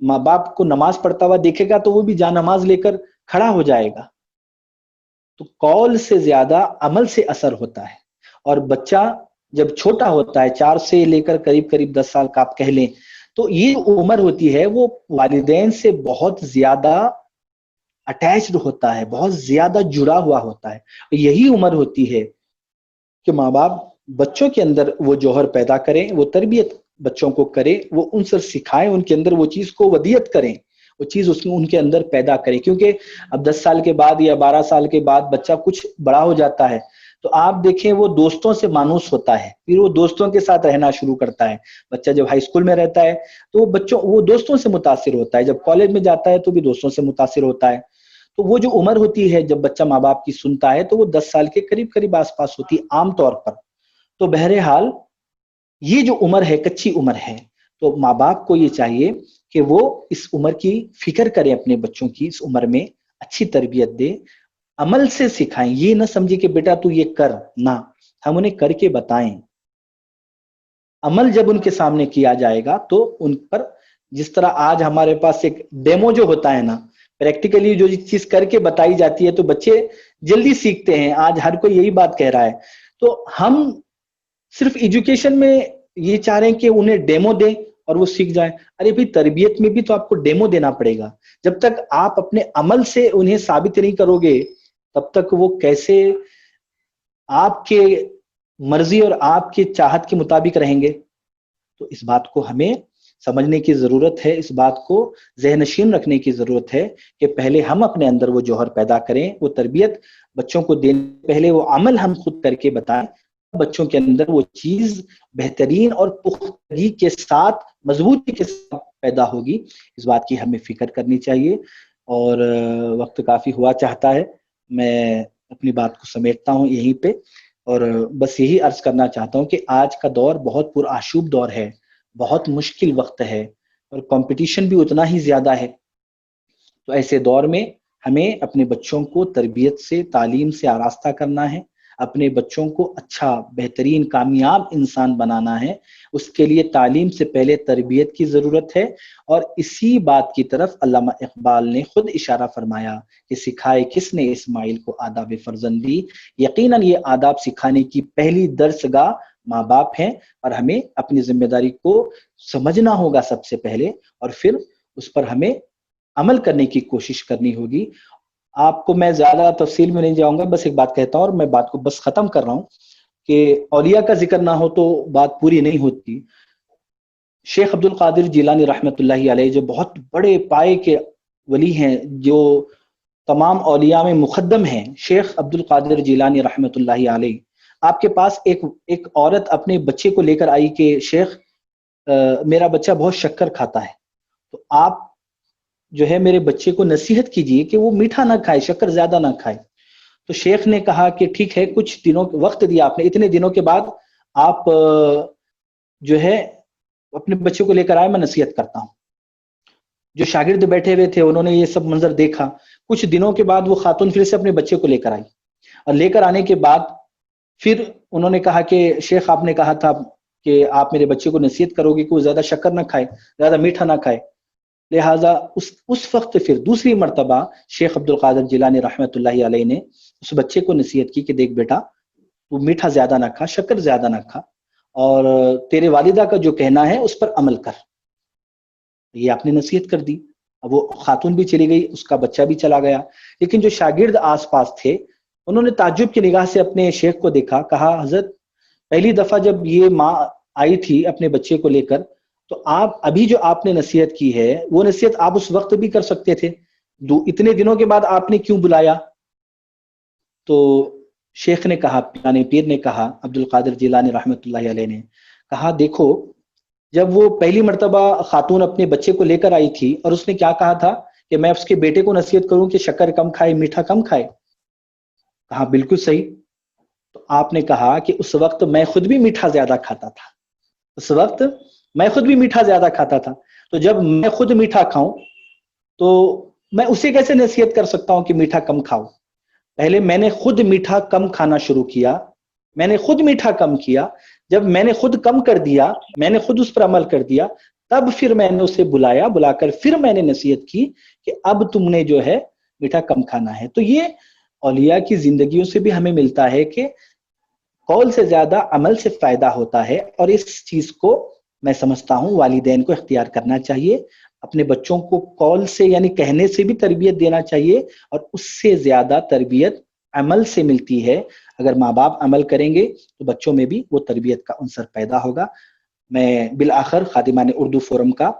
ماں باپ کو نماز پڑھتا ہوا دیکھے گا تو وہ بھی جا نماز لے کر کھڑا ہو جائے گا. تو قول سے زیادہ عمل سے اثر ہوتا ہے. اور بچہ جب چھوٹا ہوتا ہے، 4 سے لے کر قریب 10 سال کا آپ کہہ لیں، تو یہ عمر ہوتی ہے وہ والدین سے بہت زیادہ اٹیچڈ ہوتا ہے، بہت زیادہ جڑا ہوا ہوتا ہے. یہی عمر ہوتی ہے کہ ماں باپ بچوں کے اندر وہ جوہر پیدا کریں، وہ تربیت بچوں کو کریں، وہ ان سے سکھائیں، ان کے اندر وہ چیز کو ودیت کریں، وہ چیز ان کے اندر پیدا کریں. کیونکہ اب 10 سال کے بعد یا 12 سال کے بعد بچہ کچھ بڑا ہو جاتا ہے تو آپ دیکھیں وہ دوستوں سے مانوس ہوتا ہے، پھر وہ دوستوں کے ساتھ رہنا شروع کرتا ہے. بچہ جب ہائی اسکول میں رہتا ہے تو وہ دوستوں سے متاثر ہوتا ہے، جب کالج میں جاتا ہے تو بھی دوستوں سے متاثر ہوتا ہے. تو وہ جو عمر ہوتی ہے جب بچہ ماں باپ کی سنتا ہے تو وہ 10 سال کے قریب آس پاس ہوتی ہے عام طور پر. تو بہرحال یہ جو عمر ہے کچی عمر ہے. تو ماں باپ کو یہ چاہیے کہ وہ اس عمر کی فکر کریں، اپنے بچوں کی اس عمر میں اچھی تربیت دے، عمل سے سکھائیں، یہ نہ سمجھے کہ بیٹا تو یہ کر، نہ، ہم انہیں کر کے بتائیں۔ عمل جب ان کے سامنے کیا جائے گا تو ان پر، جس طرح آج ہمارے پاس ایک ڈیمو جو ہوتا ہے نا، پریکٹیکلی جو چیز کر کے بتائی جاتی ہے تو بچے جلدی سیکھتے ہیں، آج ہر کوئی یہی بات کہہ رہا ہے۔ تو ہم صرف ایجوکیشن میں یہ چاہ رہے ہیں کہ انہیں ڈیمو دیں اور وہ سیکھ جائیں، ارے بھائی تربیت میں بھی تو آپ کو ڈیمو دینا پڑے گا۔ جب تک آپ اپنے عمل سے انہیں ثابت نہیں کرو گے تب تک وہ کیسے آپ کے مرضی اور آپ کی چاہت کے مطابق رہیں گے؟ تو اس بات کو ہمیں سمجھنے کی ضرورت ہے، اس بات کو ذہن نشین رکھنے کی ضرورت ہے کہ پہلے ہم اپنے اندر وہ جوہر پیدا کریں، وہ تربیت بچوں کو دینے پہلے وہ عمل ہم خود کر کے بتائیں، بچوں کے اندر وہ چیز بہترین اور پختگی کے ساتھ، مضبوطی کے ساتھ پیدا ہوگی۔ اس بات کی ہمیں فکر کرنی چاہیے۔ اور وقت کافی ہوا چاہتا ہے، میں اپنی بات کو سمیٹتا ہوں یہیں پہ، اور بس یہی عرض کرنا چاہتا ہوں کہ آج کا دور بہت پرآشوب دور ہے، بہت مشکل وقت ہے، اور کمپٹیشن بھی اتنا ہی زیادہ ہے۔ تو ایسے دور میں ہمیں اپنے بچوں کو تربیت سے، تعلیم سے آراستہ کرنا ہے، اپنے بچوں کو اچھا، بہترین، کامیاب انسان بنانا ہے۔ اس کے لیے تعلیم سے پہلے تربیت کی ضرورت ہے، اور اسی بات کی طرف علامہ اقبال نے خود اشارہ فرمایا کہ سکھائے کس نے اسماعیل کو آداب فرزندی، یقیناً یہ آداب سکھانے کی پہلی درسگاہ ماں باپ ہیں، اور ہمیں اپنی ذمہ داری کو سمجھنا ہوگا سب سے پہلے، اور پھر اس پر ہمیں عمل کرنے کی کوشش کرنی ہوگی۔ آپ کو میں زیادہ تفصیل میں نہیں جاؤں گا، بس ایک بات کہتا ہوں اور میں بات کو بس ختم کر رہا ہوں کہ اولیاء کا ذکر نہ ہو تو بات پوری نہیں ہوتی۔ شیخ عبد القادر جیلانی رحمۃ اللہ علیہ جو بہت بڑے پائے کے ولی ہیں، جو تمام اولیاء میں مقدم ہیں، شیخ عبد القادر جیلانی رحمۃ اللہ علیہ، آپ کے پاس ایک عورت اپنے بچے کو لے کر آئی کہ شیخ میرا بچہ بہت شکر کھاتا ہے، تو آپ جو ہے میرے بچے کو نصیحت کیجئے کہ وہ میٹھا نہ کھائے، شکر زیادہ نہ کھائے۔ تو شیخ نے کہا کہ ٹھیک ہے، کچھ دنوں وقت دیا آپ نے، اتنے دنوں کے بعد آپ جو ہے اپنے بچے کو لے کر آئے، میں نصیحت کرتا ہوں۔ جو شاگرد بیٹھے ہوئے تھے انہوں نے یہ سب منظر دیکھا۔ کچھ دنوں کے بعد وہ خاتون پھر سے اپنے بچے کو لے کر آئی، اور لے کر آنے کے بعد پھر انہوں نے کہا کہ شیخ آپ نے کہا تھا کہ آپ میرے بچے کو نصیحت کرو گے کہ وہ زیادہ شکر نہ کھائے، زیادہ میٹھا نہ کھائے، لہٰذا اس وقت پھر دوسری مرتبہ شیخ عبد القادر جیلانی رحمۃ اللہ علیہ نے اس بچے کو نصیحت کی کہ دیکھ بیٹا، تو میٹھا زیادہ نہ کھا، شکر زیادہ نہ کھا، اور تیرے والدہ کا جو کہنا ہے اس پر عمل کر۔ یہ آپ نے نصیحت کر دی۔ اب وہ خاتون بھی چلی گئی، اس کا بچہ بھی چلا گیا، لیکن جو شاگرد آس پاس تھے انہوں نے تعجب کی نگاہ سے اپنے شیخ کو دیکھا، کہا حضرت پہلی دفعہ جب یہ ماں آئی تھی اپنے بچے کو لے کر، تو آپ ابھی جو آپ نے نصیحت کی ہے وہ نصیحت آپ اس وقت بھی کر سکتے تھے، اتنے دنوں کے بعد آپ نے کیوں بلایا؟ تو شیخ نے کہا، یعنی پیر نے کہا، عبد القادر جیلانی رحمۃ اللہ علیہ نے کہا، دیکھو جب وہ پہلی مرتبہ خاتون اپنے بچے کو لے کر آئی تھی اور اس نے کیا کہا تھا کہ میں اس کے بیٹے کو نصیحت کروں کہ شکر کم کھائے، میٹھا کم کھائے، کہا بالکل صحیح۔ تو آپ نے کہا کہ اس وقت میں خود بھی میٹھا زیادہ کھاتا تھا، اس وقت میں خود بھی میٹھا زیادہ کھاتا تھا، تو جب میں خود میٹھا کھاؤں تو میں اسے کیسے نصیحت کر سکتا ہوں کہ میٹھا کم کھاؤ؟ پہلے میں نے خود میٹھا کم کھانا شروع کیا، میں نے خود میٹھا کم کیا، جب میں نے خود کم کر دیا، میں نے خود اس پر عمل کر دیا، تب پھر میں نے اسے بلا کر پھر میں نے نصیحت کی کہ اب تم نے جو ہے میٹھا کم کھانا ہے۔ تو یہ اولیاء کی زندگیوں سے بھی ہمیں ملتا ہے کہ قول سے زیادہ عمل سے فائدہ ہوتا ہے، اور اس چیز کو میں سمجھتا ہوں والدین کو اختیار کرنا چاہیے، اپنے بچوں کو قول سے یعنی کہنے سے بھی تربیت دینا چاہیے، اور اس سے زیادہ تربیت عمل سے ملتی ہے۔ اگر ماں باپ عمل کریں گے تو بچوں میں بھی وہ تربیت کا عنصر پیدا ہوگا۔ میں بالآخر خادمان اردو فورم کا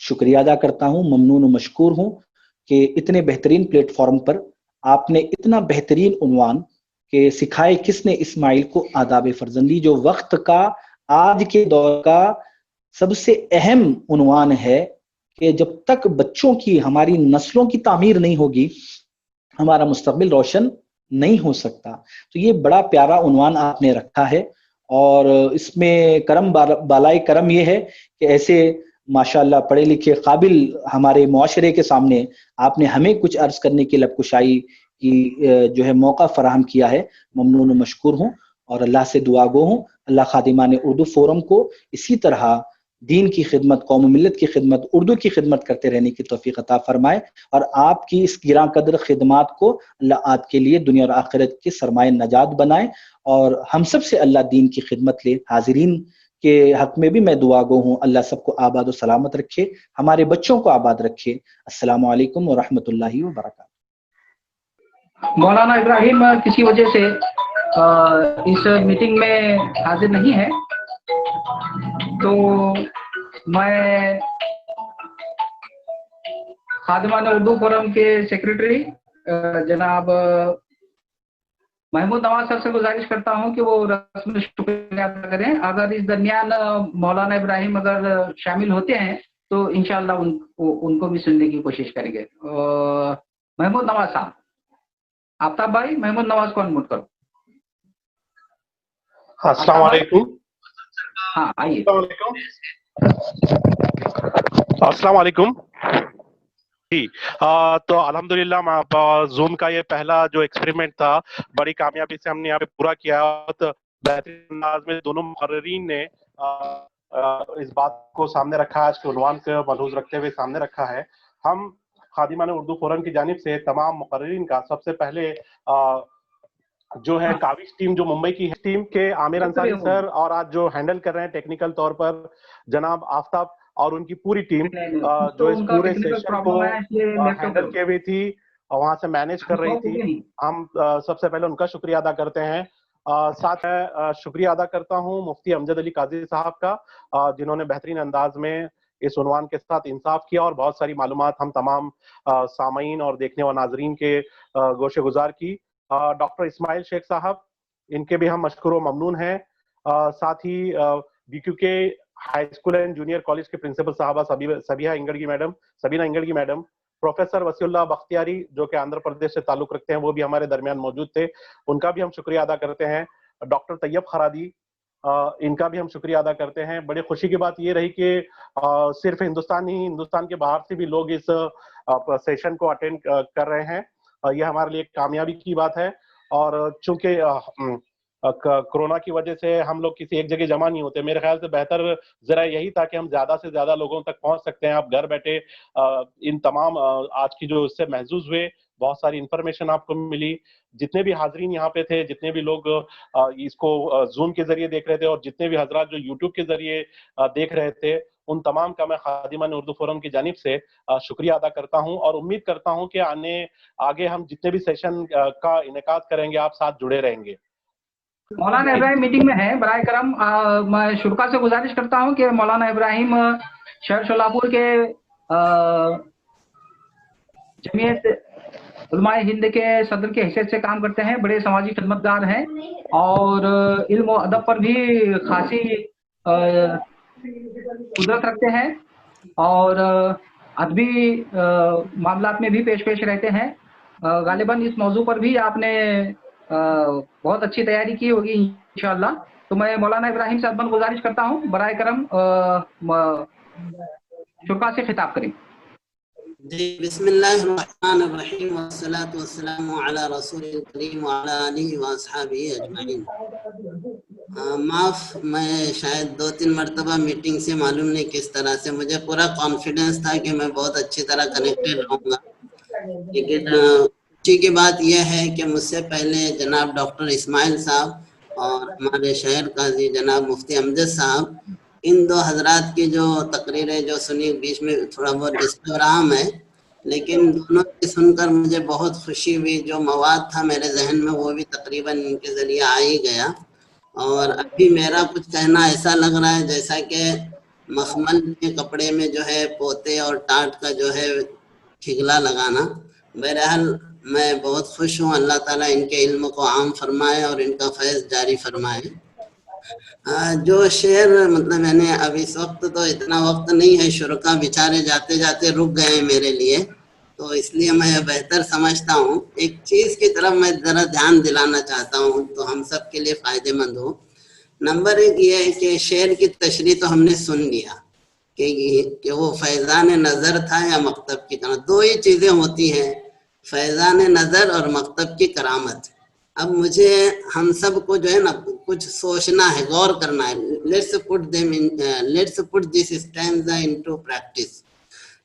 شکریہ ادا کرتا ہوں، ممنون و مشکور ہوں کہ اتنے بہترین پلیٹ فارم پر آپ نے اتنا بہترین عنوان کہ سکھائے کس نے اسماعیل کو آداب فرزندی، جو وقت کا، آج کے دور کا سب سے اہم عنوان ہے کہ جب تک بچوں کی، ہماری نسلوں کی تعمیر نہیں ہوگی ہمارا مستقبل روشن نہیں ہو سکتا۔ تو یہ بڑا پیارا عنوان آپ نے رکھا ہے، اور اس میں کرم بالائے کرم یہ ہے کہ ایسے ماشاءاللہ پڑھے لکھے قابل ہمارے معاشرے کے سامنے آپ نے ہمیں کچھ عرض کرنے کی لب کشائی کی جو ہے موقع فراہم کیا ہے. ممنون و مشکور ہوں اور اللہ سے دعا گو ہوں اللہ خادمان اردو فورم کو اسی طرح دین کی خدمت، قوم و ملت کی خدمت، اردو کی خدمت کرتے رہنے کی توفیق عطا فرمائے، اور آپ کی اس گراں قدر خدمات کو اللہ آپ کے لیے دنیا اور آخرت کے سرمایہ نجات بنائے، اور ہم سب سے اللہ دین کی خدمت لے. حاضرین کے حق میں بھی میں دعا گو ہوں اللہ سب کو آباد و سلامت رکھے، ہمارے بچوں کو آباد رکھے. السلام علیکم ورحمۃ اللہ وبرکاتہ. مولانا ابراہیم کسی وجہ سے اس میٹنگ میں حاضر نہیں ہے، تو میں خادمان اردو فورم کے سیکریٹری جناب محمود نواز صاحب سے گزارش کرتا ہوں کہ وہ رسم شکریہ ادا کریں. اگر اس درمیان مولانا ابراہیم اگر شامل ہوتے ہیں تو انشاءاللہ ان کو بھی سننے کی کوشش کریں گے. محمود نواز صاحب، آفتاب بھائی محمود نواز کو انمیوٹ کرو. السلام علیکم. ہاں آئیے. السلام علیکم جی. تو الحمدللہ زوم کا یہ پہلا جو ایکسپریمنٹ تھا بڑی کامیابی سے ہم نے یہاں پہ پورا کیا. بہترین انداز میں دونوں مقررین نے اس بات کو سامنے رکھا، آج کے عنوان کے ملحوظ رکھتے ہوئے سامنے رکھا ہے. ہم خادمان اردو فورم کی جانب سے تمام مقررین کا سب سے پہلے جو ہے کاوش ٹیم جو ممبئی کی ٹیم کے عامر انصاری سر، اور آج جو ہینڈل کر رہے ہیں ٹیکنیکل طور پر جناب آفتاب اور ان کی پوری ٹیم جو اس پورے سیشن کو ہینڈل کی ہوئی تھی اور وہاں سے مینیج کر رہی تھی، ہم سب سے پہلے ان کا شکریہ ادا کرتے ہیں. ساتھ میں شکریہ ادا کرتا ہوں مفتی امجد علی قاضی صاحب کا، جنہوں نے بہترین انداز میں اس عنوان کے ساتھ انصاف کیا اور بہت ساری معلومات ہم تمام سامعین اور دیکھنے و ناظرین کے گوشے گزار کی. ڈاکٹر اسماعیل شیخ صاحب، ان کے بھی ہم مشکور و ممنون ہیں. ساتھ ہی بی کیو کے high school and junior college کے پرنسپل صاحبہ سبینا انگڑگی میڈم، پروفیسر وسیع اللہ بختیاری جو کہ آندھرا پردیش سے تعلق رکھتے ہیں، وہ بھی ہمارے درمیان موجود تھے، ان کا بھی ہم شکریہ ادا کرتے ہیں. ڈاکٹر طیب خرادی، ان کا بھی ہم شکریہ ادا کرتے ہیں. بڑی خوشی کی بات یہ رہی کہ صرف ہندوستان کے باہر سے بھی لوگ اس سیشن کو اٹینڈ کر رہے ہیں. یہ ہمارے لیے کامیابی کی بات ہے. اور چونکہ کرونا کی وجہ سے ہم لوگ کسی ایک جگہ جمع نہیں ہوتے، میرے خیال سے بہتر ذرا یہی تھا کہ ہم زیادہ سے زیادہ لوگوں تک پہنچ سکتے ہیں. آپ گھر بیٹھے ان تمام آج کی جو اس سے محظوظ ہوئے، بہت ساری انفارمیشن آپ کو ملی. جتنے بھی حاضرین یہاں پہ تھے، جتنے بھی لوگ اس کو زوم کے ذریعے دیکھ رہے تھے، اور جتنے بھی حضرات جو یوٹیوب کے ذریعے دیکھ رہے تھے، ان تمام کا میں خادمان اردو فورم کی جانب سے شکریہ ادا کرتا ہوں، اور امید کرتا ہوں کہ آگے ہم جتنے بھی سیشن کا انعقاد کریں گے آپ ساتھ جڑے رہیں گے. مولانا ابراہیم میٹنگ میں ہے، برائے کرم میں شرکا سے گزارش کرتا ہوں کہ مولانا ابراہیم شہر شولاپور کے جمعیت علماء ہند کے صدر کے حیثیت سے کام کرتے ہیں، بڑے سماجی خدمتگار ہیں، اور علم و ادب پر بھی خاصی قدرت رکھتے ہیں، اور ادبی معاملات میں بھی پیش رہتے ہیں. غالباً اس موضوع پر بھی آپ نے بہت اچھی تیاری کی ہوگی انشاءاللہ. تو میں مولانا ابراہیم صاحب کو گزارش کرتا ہوں برائے کرم شرکا سے خطاب کریں. جی، بسم اللہ الرحمن الرحیم، والصلاة والسلام علی رسول الکریم وعلی آلہ واصحابہ اجمعین. معاف، میں شاید 2-3 مرتبہ میٹنگ سے معلوم نہیں کس طرح سے، مجھے پورا کانفیڈنس تھا کہ میں بہت اچھی طرح کنیکٹڈ رہوں گا، لیکن خوشی کی بات یہ ہے کہ مجھ سے پہلے جناب ڈاکٹر اسماعیل صاحب اور ہمارے شہر قاضی جناب مفتی امجد صاحب، ان دو حضرات کی جو تقریریں جو سنی، بیچ میں تھوڑا بہت ڈسٹرب رہا میں، لیکن دونوں کی سن کر مجھے بہت خوشی ہوئی. جو مواد تھا میرے ذہن میں وہ بھی تقریباً ان کے ذریعے آ ہی گیا. اور ابھی میرا کچھ کہنا ایسا لگ رہا ہے جیسا کہ مخمل کے کپڑے میں جو ہے پوتے اور ٹاٹ کا جو ہے ٹھگلا لگانا. بہرحال میں بہت خوش ہوں، اللہ تعالیٰ ان کے علم کو عام فرمائے اور ان کا فیض جاری فرمائے. جو شعر مطلب میں نے اب اس وقت تو اتنا وقت نہیں ہے، شرکا بیچارے جاتے جاتے رک گئے ہیں میرے لیے، تو اس لیے میں بہتر سمجھتا ہوں ایک چیز کی طرف میں ذرا دھیان دلانا چاہتا ہوں تو ہم سب کے لیے فائدہ مند ہو. نمبر ایک یہ ہے کہ شعر کی تشریح تو ہم نے سن لیا کہ وہ فیضان نظر تھا یا مکتب کی کرامت. دو ہی چیزیں ہوتی ہیں، فیضان نظر اور مکتب کی کرامت. اب مجھے ہم سب کو جو ہے نا کچھ سوچنا ہے، غور کرنا ہے. Let's put this stanza into practice.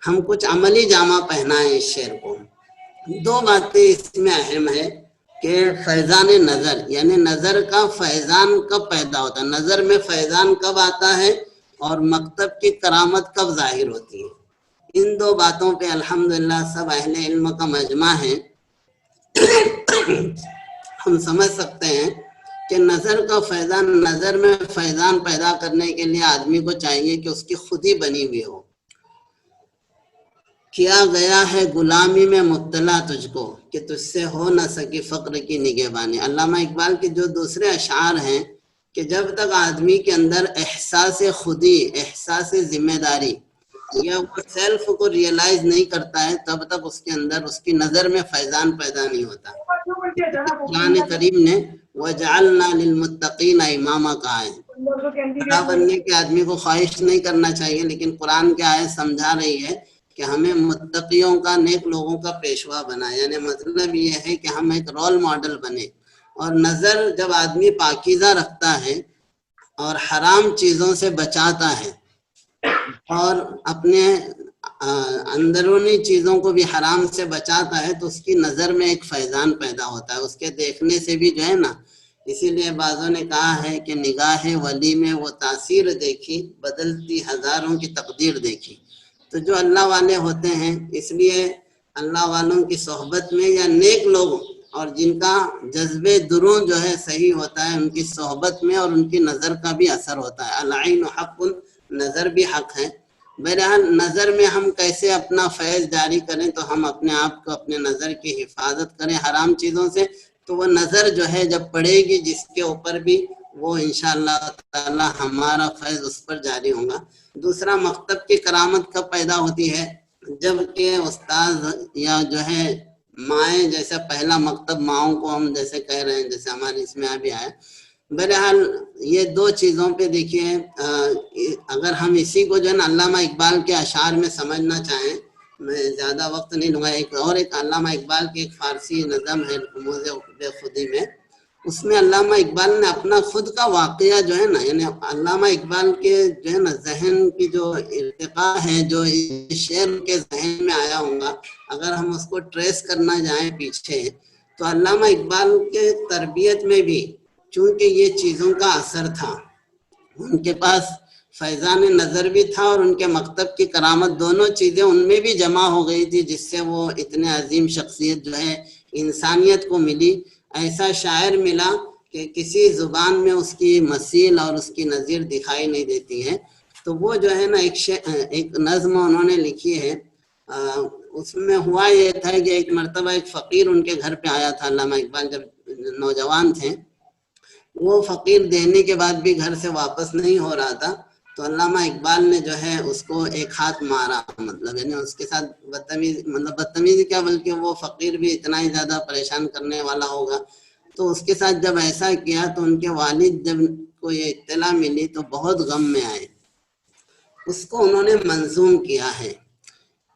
ہم کچھ عملی جامہ پہنائیں اس شعر کو. دو باتیں اس میں اہم ہے کہ فیضان نظر یعنی نظر کا فیضان کب پیدا ہوتا ہے، نظر میں فیضان کب آتا ہے، اور مکتب کی کرامت کب ظاہر ہوتی ہے. ان دو باتوں پہ الحمدللہ سب اہل علم کا مجمع ہے. ہم سمجھ سکتے ہیں کہ نظر کا فیضان، نظر میں فیضان پیدا کرنے کے لیے آدمی کو چاہیے کہ اس کی خودی بنی ہوئی ہو. کیا گیا ہے غلامی میں مبتلا تجھ کو کہ تجھ سے ہو نہ سکی فقر کی نگہبانی. علامہ اقبال کے جو دوسرے اشعار ہیں کہ جب تک آدمی کے اندر احساس خودی، احساس ذمہ داری یا وہ سیلف کو ریئلائز نہیں کرتا ہے، تب تک اس کے اندر اس کی نظر میں فیضان پیدا نہیں ہوتا. قرآن کریم نے وَجَعَلْنَا لِلْمُتَّقِينَ اماما کہا ہے. بڑا بننے کے آدمی کو خواہش نہیں کرنا چاہیے، لیکن قرآن کی آیت سمجھا رہی ہے کہ ہمیں متقیوں کا، نیک لوگوں کا پیشوا بنا. یعنی مطلب یہ ہے کہ ہم ایک رول ماڈل بنے. اور نظر جب آدمی پاکیزہ رکھتا ہے اور حرام چیزوں سے بچاتا ہے اور اپنے اندرونی چیزوں کو بھی حرام سے بچاتا ہے، تو اس کی نظر میں ایک فیضان پیدا ہوتا ہے. اس کے دیکھنے سے بھی جو ہے نا، اسی لیے بعضوں نے کہا ہے کہ نگاہ ولی میں وہ تاثیر دیکھی، بدلتی ہزاروں کی تقدیر دیکھی. تو جو اللہ والے ہوتے ہیں، اس لیے اللہ والوں کی صحبت میں یا نیک لوگوں اور جن کا جذبے دروں جو ہے صحیح ہوتا ہے، ان کی صحبت میں اور ان کی نظر کا بھی اثر ہوتا ہے. العین حق، نظر بھی حق ہے. بہرحال نظر میں ہم کیسے اپنا فیض جاری کریں، تو ہم اپنے آپ کو، اپنے نظر کی حفاظت کریں حرام چیزوں سے. تو وہ نظر جو ہے جب پڑے گی جس کے اوپر بھی، وہ انشاءاللہ تعالی ہمارا فیض اس پر جاری ہوگا. دوسرا، مکتب کی کرامت کب پیدا ہوتی ہے؟ جب کہ استاد یا جو ہے مائیں، جیسے پہلا مکتب ماؤں کو ہم جیسے کہہ رہے ہیں، جیسے ہمارے اس میں ابھی آیا. بہرحال یہ دو چیزوں پہ دیکھیے، اگر ہم اسی کو جو ہے نا علامہ اقبال کے اشعار میں سمجھنا چاہیں، میں زیادہ وقت نہیں لوں گا. ایک علامہ اقبال کی ایک فارسی نظم ہے رموز بے خودی میں، اس میں علامہ اقبال نے اپنا خود کا واقعہ جو ہے نا، یعنی علامہ اقبال کے جو ہے نا ذہن کی جو ارتقاء ہے، جو شعر کے ذہن میں آیا ہوگا، اگر ہم اس کو ٹریس کرنا جائیں پیچھے، تو علامہ اقبال کے تربیت میں بھی چونکہ یہ چیزوں کا اثر تھا، ان کے پاس فیضان نظر بھی تھا اور ان کے مکتب کی کرامت، دونوں چیزیں ان میں بھی جمع ہو گئی تھی، جس سے وہ اتنے عظیم شخصیت جو ہے انسانیت کو ملی. ایسا شاعر ملا کہ کسی زبان میں اس کی مثیل اور اس کی نظیر دکھائی نہیں دیتی ہے. تو وہ جو ہے نا ایک نظم انہوں نے لکھی ہے. اس میں ہوا یہ تھا کہ ایک مرتبہ ایک فقیر ان کے گھر پہ آیا تھا. علامہ اقبال جب نوجوان تھے، وہ فقیر دینے کے بعد بھی گھر سے واپس نہیں ہو رہا تھا، تو علامہ اقبال نے جو ہے اس کو ایک ہاتھ مارا. مطلب یعنی اس کے ساتھ بدتمیزی کیا، بلکہ وہ فقیر بھی اتنا ہی زیادہ پریشان کرنے والا ہوگا. تو اس کے ساتھ جب ایسا کیا تو ان کے والد جب کو یہ اطلاع ملی تو بہت غم میں آئے. اس کو انہوں نے منظوم کیا ہے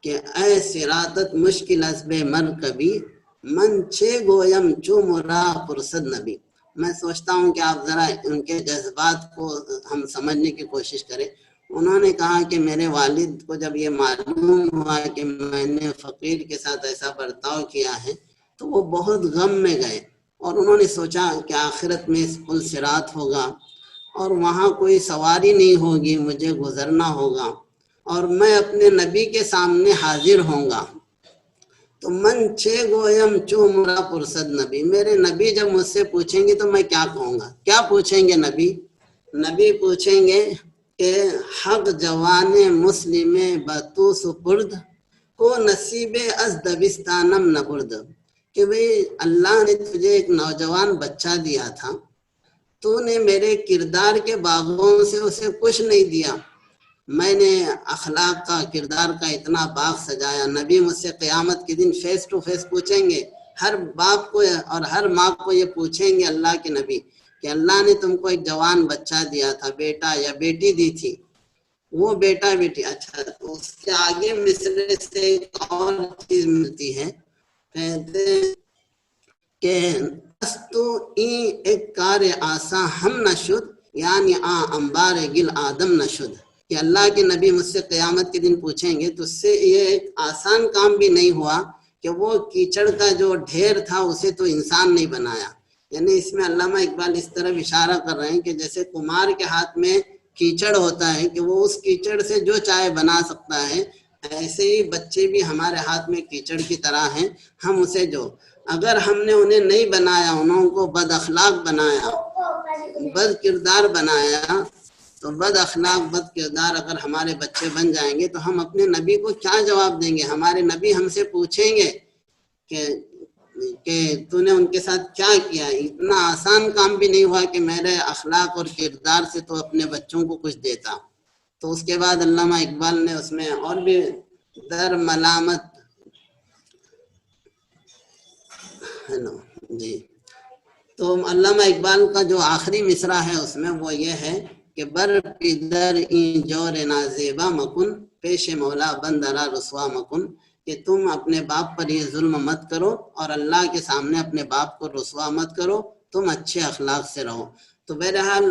کہ اے سراتت مشکل ازب مر کبھی، من چھے گویم چو مرا پرسد نبی. میں سوچتا ہوں کہ آپ ذرا ان کے جذبات کو ہم سمجھنے کی کوشش کریں. انہوں نے کہا کہ میرے والد کو جب یہ معلوم ہوا کہ میں نے فقیر کے ساتھ ایسا برتاؤ کیا ہے تو وہ بہت غم میں گئے، اور انہوں نے سوچا کہ آخرت میں اس پل صراط ہوگا اور وہاں کوئی سواری نہیں ہوگی، مجھے گزرنا ہوگا اور میں اپنے نبی کے سامنے حاضر ہوں گا. تو من چھے گویم چو مرا پرسد نبی، میرے نبی جب مجھ سے پوچھیں گے تو میں کیا کہوں گا؟ کیا پوچھیں گے نبی؟ نبی پوچھیں گے کہ حق جوان مسلم بتو سپرد کو نصیب از دبستانم نبرد، کہ بھئی اللہ نے تجھے ایک نوجوان بچہ دیا تھا، تو نے میرے کردار کے باغوں سے اسے کچھ نہیں دیا. میں نے اخلاق کا، کردار کا اتنا باغ سجایا. نبی مجھ سے قیامت کے دن فیس ٹو فیس پوچھیں گے، ہر باپ کو اور ہر ماں کو یہ پوچھیں گے اللہ کے نبی کہ اللہ نے تم کو ایک جوان بچہ دیا تھا، بیٹا یا بیٹی دی تھی، وہ بیٹا بیٹی، اچھا تو اس کے آگے مصرے سے ایک اور چیز ملتی ہے، کہتے ہیں کہ تو ایک کار آسا ہم نشد یعنی انبار گل آدم نشد، کہ اللہ کے نبی مجھ سے قیامت کے دن پوچھیں گے تو اس سے یہ ایک آسان کام بھی نہیں ہوا کہ وہ کیچڑ کا جو ڈھیر تھا اسے تو انسان نہیں بنایا. یعنی اس میں علامہ اقبال اس طرف اشارہ کر رہے ہیں کہ جیسے کمار کے ہاتھ میں کیچڑ ہوتا ہے کہ وہ اس کیچڑ سے جو چاہے بنا سکتا ہے، ایسے ہی بچے بھی ہمارے ہاتھ میں کیچڑ کی طرح ہیں. ہم اسے جو اگر ہم نے انہیں نہیں بنایا، انہوں کو بد اخلاق بنایا، بد کردار بنایا، تو بد اخلاق بد کردار اگر ہمارے بچے بن جائیں گے تو ہم اپنے نبی کو کیا جواب دیں گے؟ ہمارے نبی ہم سے پوچھیں گے کہ تو نے ان کے ساتھ کیا کیا. اتنا آسان کام بھی نہیں ہوا کہ میرے اخلاق اور کردار سے تو اپنے بچوں کو کچھ دیتا. تو اس کے بعد علامہ اقبال نے اس میں اور بھی در ملامت جی، تو علامہ اقبال کا جو آخری مصرع ہے اس میں وہ یہ ہے کہ بر پیدر این جور نازیبا مکن پیش مولا بندرا رسوا مکن، کہ تم اپنے باپ پر یہ ظلم مت کرو اور اللہ کے سامنے اپنے باپ کو رسوا مت کرو، تم اچھے اخلاق سے رہو. تو بہرحال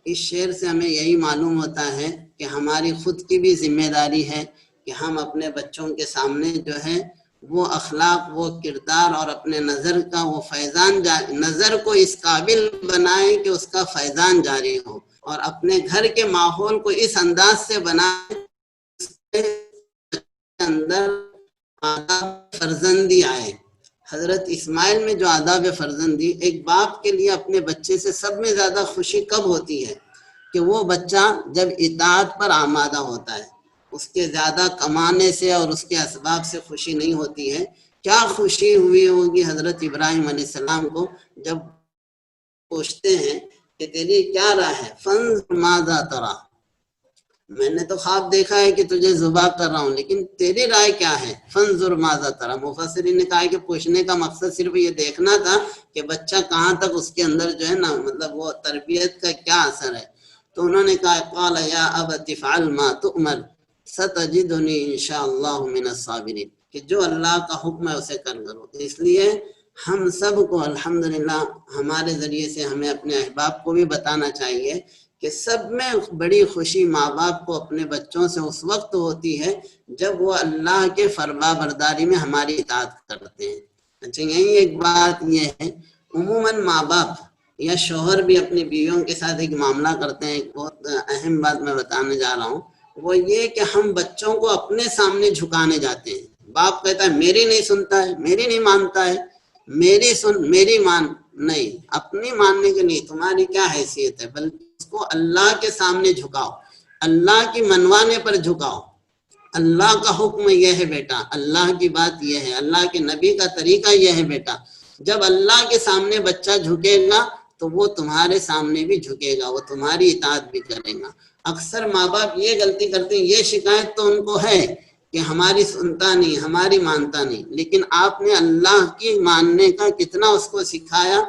اس شعر سے ہمیں یہی معلوم ہوتا ہے کہ ہماری خود کی بھی ذمہ داری ہے کہ ہم اپنے بچوں کے سامنے جو ہے وہ اخلاق، وہ کردار اور اپنے نظر کا وہ فیضان نظر کو اس قابل بنائیں کہ اس کا فیضان جاری ہو، اور اپنے گھر کے ماحول کو اس انداز سے بنائیں اندر آداب فرزندی آئے. حضرت اسماعیل میں جو آداب فرزندی، ایک باپ کے لیے اپنے بچے سے سب میں زیادہ خوشی کب ہوتی ہے؟ کہ وہ بچہ جب اطاعت پر آمادہ ہوتا ہے. اس کے زیادہ کمانے سے اور اس کے اسباب سے خوشی نہیں ہوتی ہے. کیا خوشی ہوئی ہوگی حضرت ابراہیم علیہ السلام کو جب پوچھتے ہیں کہ تیری کیا رائے ہے؟ فانظر ماذا ترى، میں نے تو خواب دیکھا ہے کہ تجھے ذبح کر رہا ہوں، لیکن تیری رائے کیا ہے؟ فانظر ماذا ترى. مفسرین نے کہا کہ پوچھنے کا مقصد صرف یہ دیکھنا تھا کہ بچہ کہاں تک اس کے اندر جو ہے نا مطلب وہ تربیت کا کیا اثر ہے. تو انہوں نے کہا قال یا ابت افعل ما تؤمر ستجدنی انشاءاللہ من الصابرین، کہ جو اللہ کا حکم ہے اسے کر کرو. اس لیے ہم سب کو الحمدللہ ہمارے ذریعے سے ہمیں اپنے احباب کو بھی بتانا چاہیے کہ سب میں بڑی خوشی ماں باپ کو اپنے بچوں سے اس وقت ہوتی ہے جب وہ اللہ کے فرما برداری میں ہماری اطاعت کرتے ہیں. اچھا یہی ایک بات یہ ہے، عموماً ماں باپ یا شوہر بھی اپنی بیویوں کے ساتھ ایک معاملہ کرتے ہیں. ایک بہت اہم بات میں بتانے جا رہا ہوں، وہ یہ کہ ہم بچوں کو اپنے سامنے جھکانے جاتے ہیں. باپ کہتا ہے میری نہیں سنتا ہے، میری نہیں مانتا ہے، میری سن میری مان. نہیں، اپنی ماننے کے نہیں، تمہاری کیا حیثیت ہے، بلکہ اس کو اللہ کے سامنے جھکاؤ، اللہ کی منوانے پر جھکاؤ. اللہ کا حکم یہ ہے بیٹا، اللہ کی بات یہ ہے، اللہ کے نبی کا طریقہ یہ ہے بیٹا. جب اللہ کے سامنے بچہ جھکے گا تو وہ تمہارے سامنے بھی جھکے گا، وہ تمہاری اطاعت بھی کرے گا. اکثر ماں باپ یہ غلطی کرتے ہیں، یہ شکایت تو ان کو ہے کہ ہماری سنتا نہیں، ہماری مانتا نہیں، لیکن آپ نے اللہ کی ماننے کا کتنا اس کو سکھایا،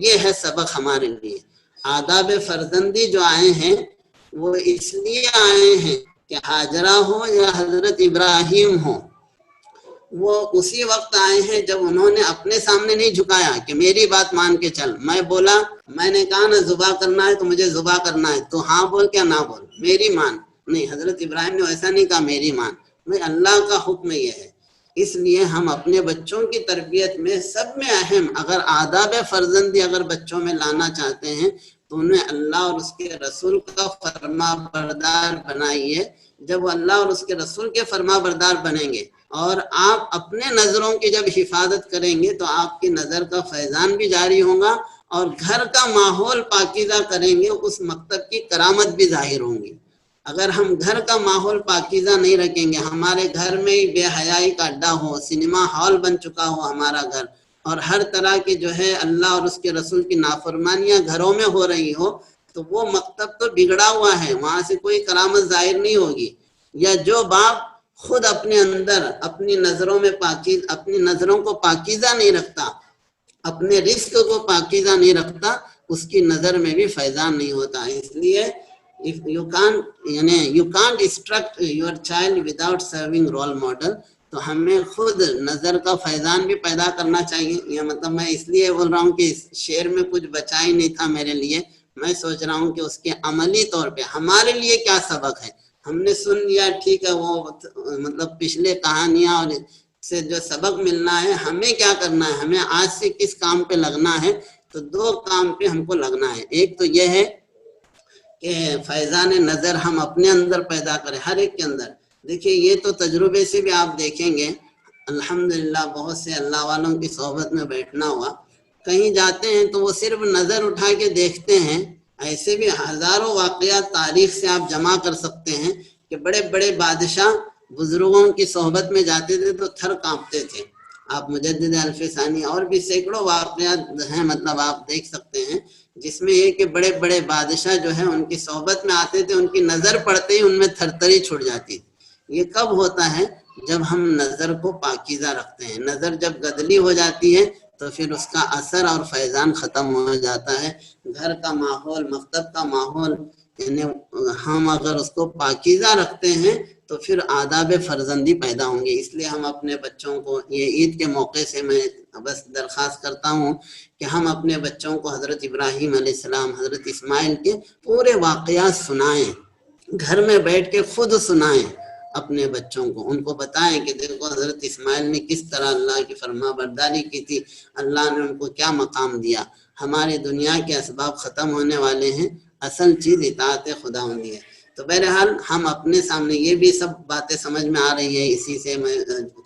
یہ ہے سبق ہمارے لیے. آداب فرزندی جو آئے ہیں وہ اس لیے آئے ہیں کہ ہاجرہ ہو یا حضرت ابراہیم ہو، وہ اسی وقت آئے ہیں جب انہوں نے اپنے سامنے نہیں جھکایا کہ میری بات مان کے چل. میں بولا، میں نے کہا نا ذبح کرنا ہے تو مجھے ذبح کرنا ہے، تو ہاں بول کیا نہ بول، میری مان. نہیں، حضرت ابراہیم نے ایسا نہیں کہا میری مان، میں اللہ کا حکم یہ ہے. اس لیے ہم اپنے بچوں کی تربیت میں سب میں اہم اگر آداب فرزندی اگر بچوں میں لانا چاہتے ہیں تو انہیں اللہ اور اس کے رسول کا فرما بردار بنائیے. جب وہ اللہ اور اس کے رسول کے فرما بردار بنیں گے اور آپ اپنے نظروں کی جب حفاظت کریں گے تو آپ کی نظر کا فیضان بھی جاری ہوگا اور گھر کا ماحول پاکیزہ کریں گے، اس مکتب کی کرامت بھی ظاہر ہوں گی. اگر ہم گھر کا ماحول پاکیزہ نہیں رکھیں گے، ہمارے گھر میں ہی بے حیائی کا اڈا ہو، سنیما ہال بن چکا ہو ہمارا گھر، اور ہر طرح کی جو ہے اللہ اور اس کے رسول کی نافرمانیاں گھروں میں ہو رہی ہو، تو وہ مکتب تو بگڑا ہوا ہے، وہاں سے کوئی کرامت ظاہر نہیں ہوگی. یا جو باپ خود اپنے اندر اپنی نظروں میں اپنی نظروں کو پاکیزہ نہیں رکھتا، اپنے رزق کو پاکیزہ نہیں رکھتا، اس کی نظر میں بھی فیضان نہیں ہوتا. اس لیے you can't instruct your child without serving role model. تو ہمیں خود نظر کا فیضان بھی پیدا کرنا چاہیے. یہ مطلب میں اس لیے بول رہا ہوں کہ اس شعر میں کچھ بچا ہی نہیں تھا میرے لیے. میں سوچ رہا ہوں کہ اس کے عملی طور پہ ہمارے لیے کیا سبق ہے. ہم نے سن لیا ٹھیک ہے, وہ مطلب پچھلے کہانیاں اور سے جو سبق ملنا ہے, ہمیں کیا کرنا ہے, ہمیں آج سے کس کام پہ لگنا ہے. تو 2 کام پہ ہم کو لگنا ہے. ایک تو یہ ہے کہ فیضان نظر ہم اپنے اندر پیدا کریں, ہر ایک کے اندر. دیکھیے یہ تو تجربے سے بھی آپ دیکھیں گے, الحمدللہ بہت سے اللہ والوں کی صحبت میں بیٹھنا ہوا. کہیں جاتے ہیں تو وہ صرف نظر اٹھا کے دیکھتے ہیں. ایسے بھی ہزاروں واقعات تاریخ سے آپ جمع کر سکتے ہیں کہ بڑے بڑے بادشاہ بزرگوں کی صحبت میں جاتے تھے تو تھر کانپتے تھے. آپ مجدد الف ثانی اور بھی سینکڑوں واقعات ہیں, مطلب آپ دیکھ سکتے ہیں, جس میں یہ کہ بڑے بڑے بادشاہ جو ہیں ان کی صحبت میں آتے تھے, ان کی نظر پڑتے ہی ان میں تھرتری چھوٹ جاتی. یہ کب ہوتا ہے؟ جب ہم نظر کو پاکیزہ رکھتے ہیں. نظر جب گدلی ہو جاتی ہے تو پھر اس کا اثر اور فیضان ختم ہو جاتا ہے. گھر کا ماحول, مکتب کا ماحول, یعنی ہم اگر اس کو پاکیزہ رکھتے ہیں تو پھر آداب فرزندی پیدا ہوں گے. اس لیے ہم اپنے بچوں کو یہ عید کے موقع سے میں بس درخواست کرتا ہوں کہ ہم اپنے بچوں کو حضرت ابراہیم علیہ السلام, حضرت اسماعیل کے پورے واقعات سنائیں, گھر میں بیٹھ کے خود سنائیں اپنے بچوں کو. ان کو بتائیں کہ دیکھو حضرت اسماعیل نے کس طرح اللہ کی فرما برداری کی تھی, اللہ نے ان کو کیا مقام دیا. ہماری دنیا کے اسباب ختم ہونے والے ہیں, اصل چیز اطاعت خداوندی ہے. تو بہرحال ہم اپنے سامنے یہ بھی سب باتیں سمجھ میں آ رہی ہیں, اسی سے میں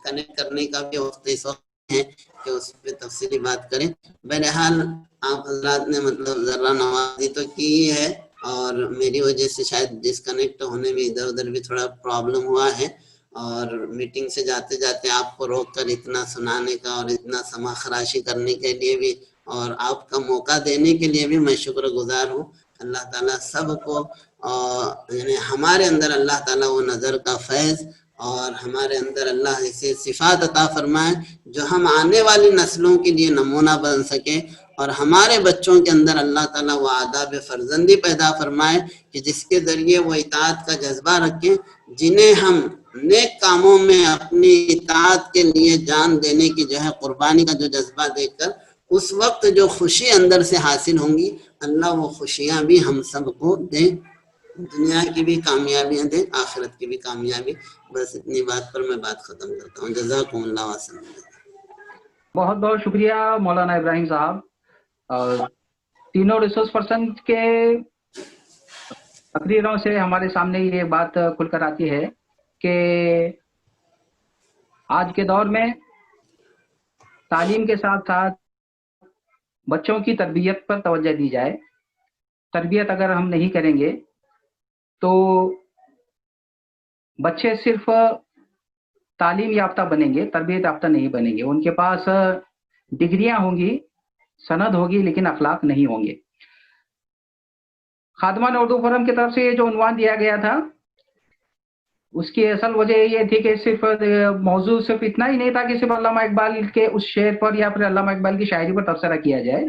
کنیکٹ کرنے کا بھی وقت اس وقت ہے کہ اس پہ تفصیلی بات کریں. بہرحال آپ حضرات نے مطلب ذرہ نوازی تو کی ہے, اور میری وجہ سے شاید ڈسکنیکٹ ہونے میں ادھر ادھر بھی تھوڑا پرابلم ہوا ہے, اور میٹنگ سے جاتے جاتے آپ کو روک کر اتنا سنانے کا اور اتنا سما خراشی کرنے کے لیے بھی اور آپ کا موقع دینے کے لیے بھی میں شکر گزار ہوں. اللہ تعالیٰ سب کو یعنی ہمارے اندر اللہ تعالیٰ وہ نظر کا فیض اور ہمارے اندر اللہ ایسے صفات عطا فرمائے جو ہم آنے والی نسلوں کے لیے نمونہ بن سکیں, اور ہمارے بچوں کے اندر اللہ تعالیٰ وہ آداب فرزندی پیدا فرمائے کہ جس کے ذریعے وہ اطاعت کا جذبہ رکھیں, جنہیں ہم نیک کاموں میں اپنی اطاعت کے لیے جان دینے کی جو ہے قربانی کا جو جذبہ دیکھ کر اس وقت جو خوشی اندر سے حاصل ہوں گی, اللہ وہ خوشیاں بھی ہم سب کو دیں, دنیا کی بھی کامیابیاں دیں, آخرت کی بھی کامیابی. بس اتنی بات پر میں بات ختم کرتا ہوں. جزاکم اللہ وسلم. بہت بہت شکریہ مولانا ابراہیم صاحب. تینوں ریسورس پرسن کے تقریروں سے ہمارے سامنے یہ بات کھل کر آتی ہے کہ آج کے دور میں تعلیم کے ساتھ ساتھ بچوں کی تربیت پر توجہ دی جائے. تربیت اگر ہم نہیں کریں گے تو بچے صرف تعلیم یافتہ بنیں گے, تربیت یافتہ نہیں بنیں گے. ان کے پاس ڈگریاں ہوں گی, سند ہوگی, لیکن اخلاق نہیں ہوں گے. خادمان اردو فورم کی طرف سے یہ جو عنوان دیا گیا تھا اس کی اصل وجہ یہ تھی کہ صرف موضوع صرف اتنا ہی نہیں تھا کہ صرف علامہ اقبال کے اس شعر پر یا پھر علامہ اقبال کی شاعری پر تبصرہ کیا جائے.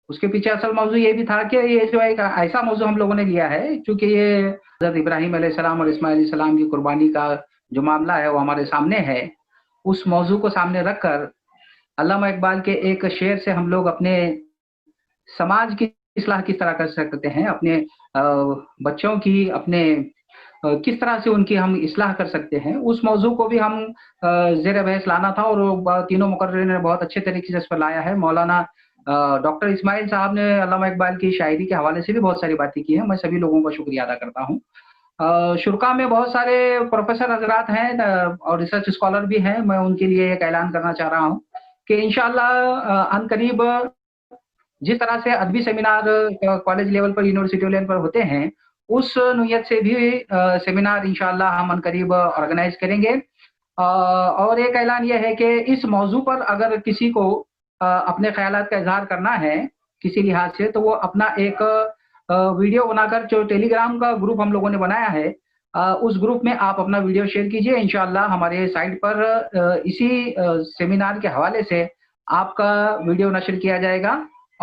اس کے پیچھے اصل موضوع یہ بھی تھا کہ یہ جو ایک ایسا موضوع ہم لوگوں نے لیا ہے, چونکہ یہ حضرت ابراہیم علیہ السلام اور اسماعیل علیہ السلام کی قربانی کا جو معاملہ ہے وہ ہمارے سامنے ہے. اس موضوع کو سامنے رکھ کر علامہ اقبال کے ایک شعر سے ہم لوگ اپنے سماج کی اصلاح کس طرح کر سکتے ہیں, اپنے بچوں کی, اپنے کس طرح سے ان کی ہم اصلاح کر سکتے ہیں, اس موضوع کو بھی ہم زیر بحث لانا تھا. اور تینوں مقررین نے بہت اچھے طریقے سے اس پر لایا ہے. مولانا ڈاکٹر اسماعیل صاحب نے علامہ اقبال کی شاعری کے حوالے سے بھی بہت ساری باتیں کی ہیں. میں سبھی لوگوں کا شکریہ ادا کرتا ہوں. شرکا میں بہت سارے پروفیسر حضرات ہیں اور ریسرچ اسکالر بھی ہیں. میں ان کے لیے ایک اعلان کرنا چاہ رہا ہوں کہ انشاءاللہ ان قریب جس طرح سے ادبی سیمینار کالج لیول پر, یونیورسٹی لیول پر ہوتے ہیں, اس نوعیت سے بھی سیمینار انشاءاللہ ہم ان قریب آرگنائز کریں گے. اور ایک اعلان یہ ہے کہ اس موضوع پر اگر کسی کو اپنے خیالات کا اظہار کرنا ہے کسی لحاظ سے, تو وہ اپنا ایک ویڈیو بنا کر, جو ٹیلی گرام کا گروپ ہم لوگوں نے بنایا ہے, اس گروپ میں آپ اپنا ویڈیو شیئر کیجئے. انشاءاللہ ہمارے سائٹ پر اسی سیمینار کے حوالے سے آپ کا ویڈیو نشر کیا جائے گا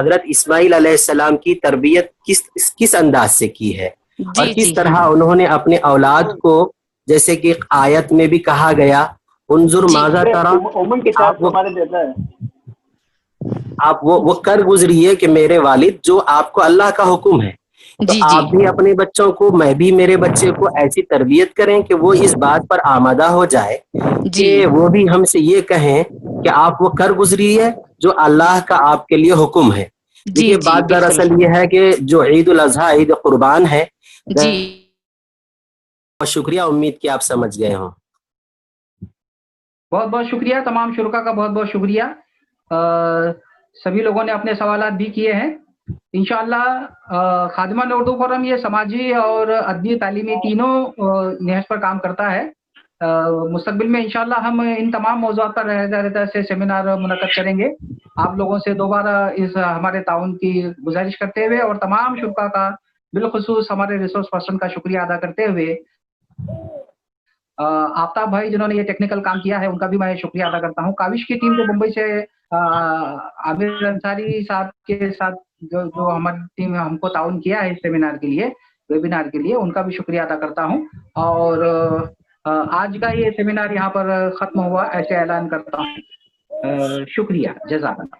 حضرت اسماعیل علیہ السلام کی تربیت کس انداز سے کی ہے اور کس طرح انہوں نے اپنے اولاد کو، جیسے کہ آیت میں بھی کہا گیا انظر ماذا ترى، آپ وہ کر گزریے کہ میرے والد جو آپ کو اللہ کا حکم ہے، تو آپ بھی اپنے بچوں کو، میں بھی میرے بچے کو ایسی تربیت کریں کہ وہ اس بات پر آمادہ ہو جائے کہ وہ بھی ہم سے یہ کہیں کہ آپ وہ کر گزریے جو اللہ کا آپ کے لیے حکم ہے۔ دیکھیے بات دراصل یہ ہے کہ جو عید الاضحیٰ عید قربان ہے، بہت شکریہ، امید کہ آپ سمجھ گئے ہوں۔ بہت بہت شکریہ، تمام شرکا کا بہت بہت شکریہ۔ سبھی لوگوں نے اپنے سوالات بھی کیے ہیں۔ انشاءاللہ خادمان اردو فورم یہ سماجی اور ادبی تعلیمی تینوں نہج پر کام کرتا ہے۔ مستقبل میں انشاءاللہ ہم ان تمام موضوعات پر رہتا سے سیمینار منعقد کریں گے۔ آپ لوگوں سے دوبارہ اس ہمارے تعاون کی گزارش کرتے ہوئے اور تمام شرکا کا بالخصوص ہمارے ریسورس پرسن کا شکریہ ادا کرتے ہوئے، آفتاب بھائی جنہوں نے یہ ٹیکنیکل کام کیا ہے ان کا بھی میں شکریہ ادا کرتا ہوں۔ کاوش کی ٹیم کو ممبئی سے عامر انصاری صاحب کے ساتھ جو ہماری ٹیم ہم کو تعاون کیا ہے اس سیمینار کے لیے، ویبینار کے لیے، ان کا بھی شکریہ ادا کرتا ہوں۔ اور آج کا یہ سیمینار یہاں پر ختم ہوا ایسے اعلان کرتا ہوں۔ شکریہ، جزاک اللہ۔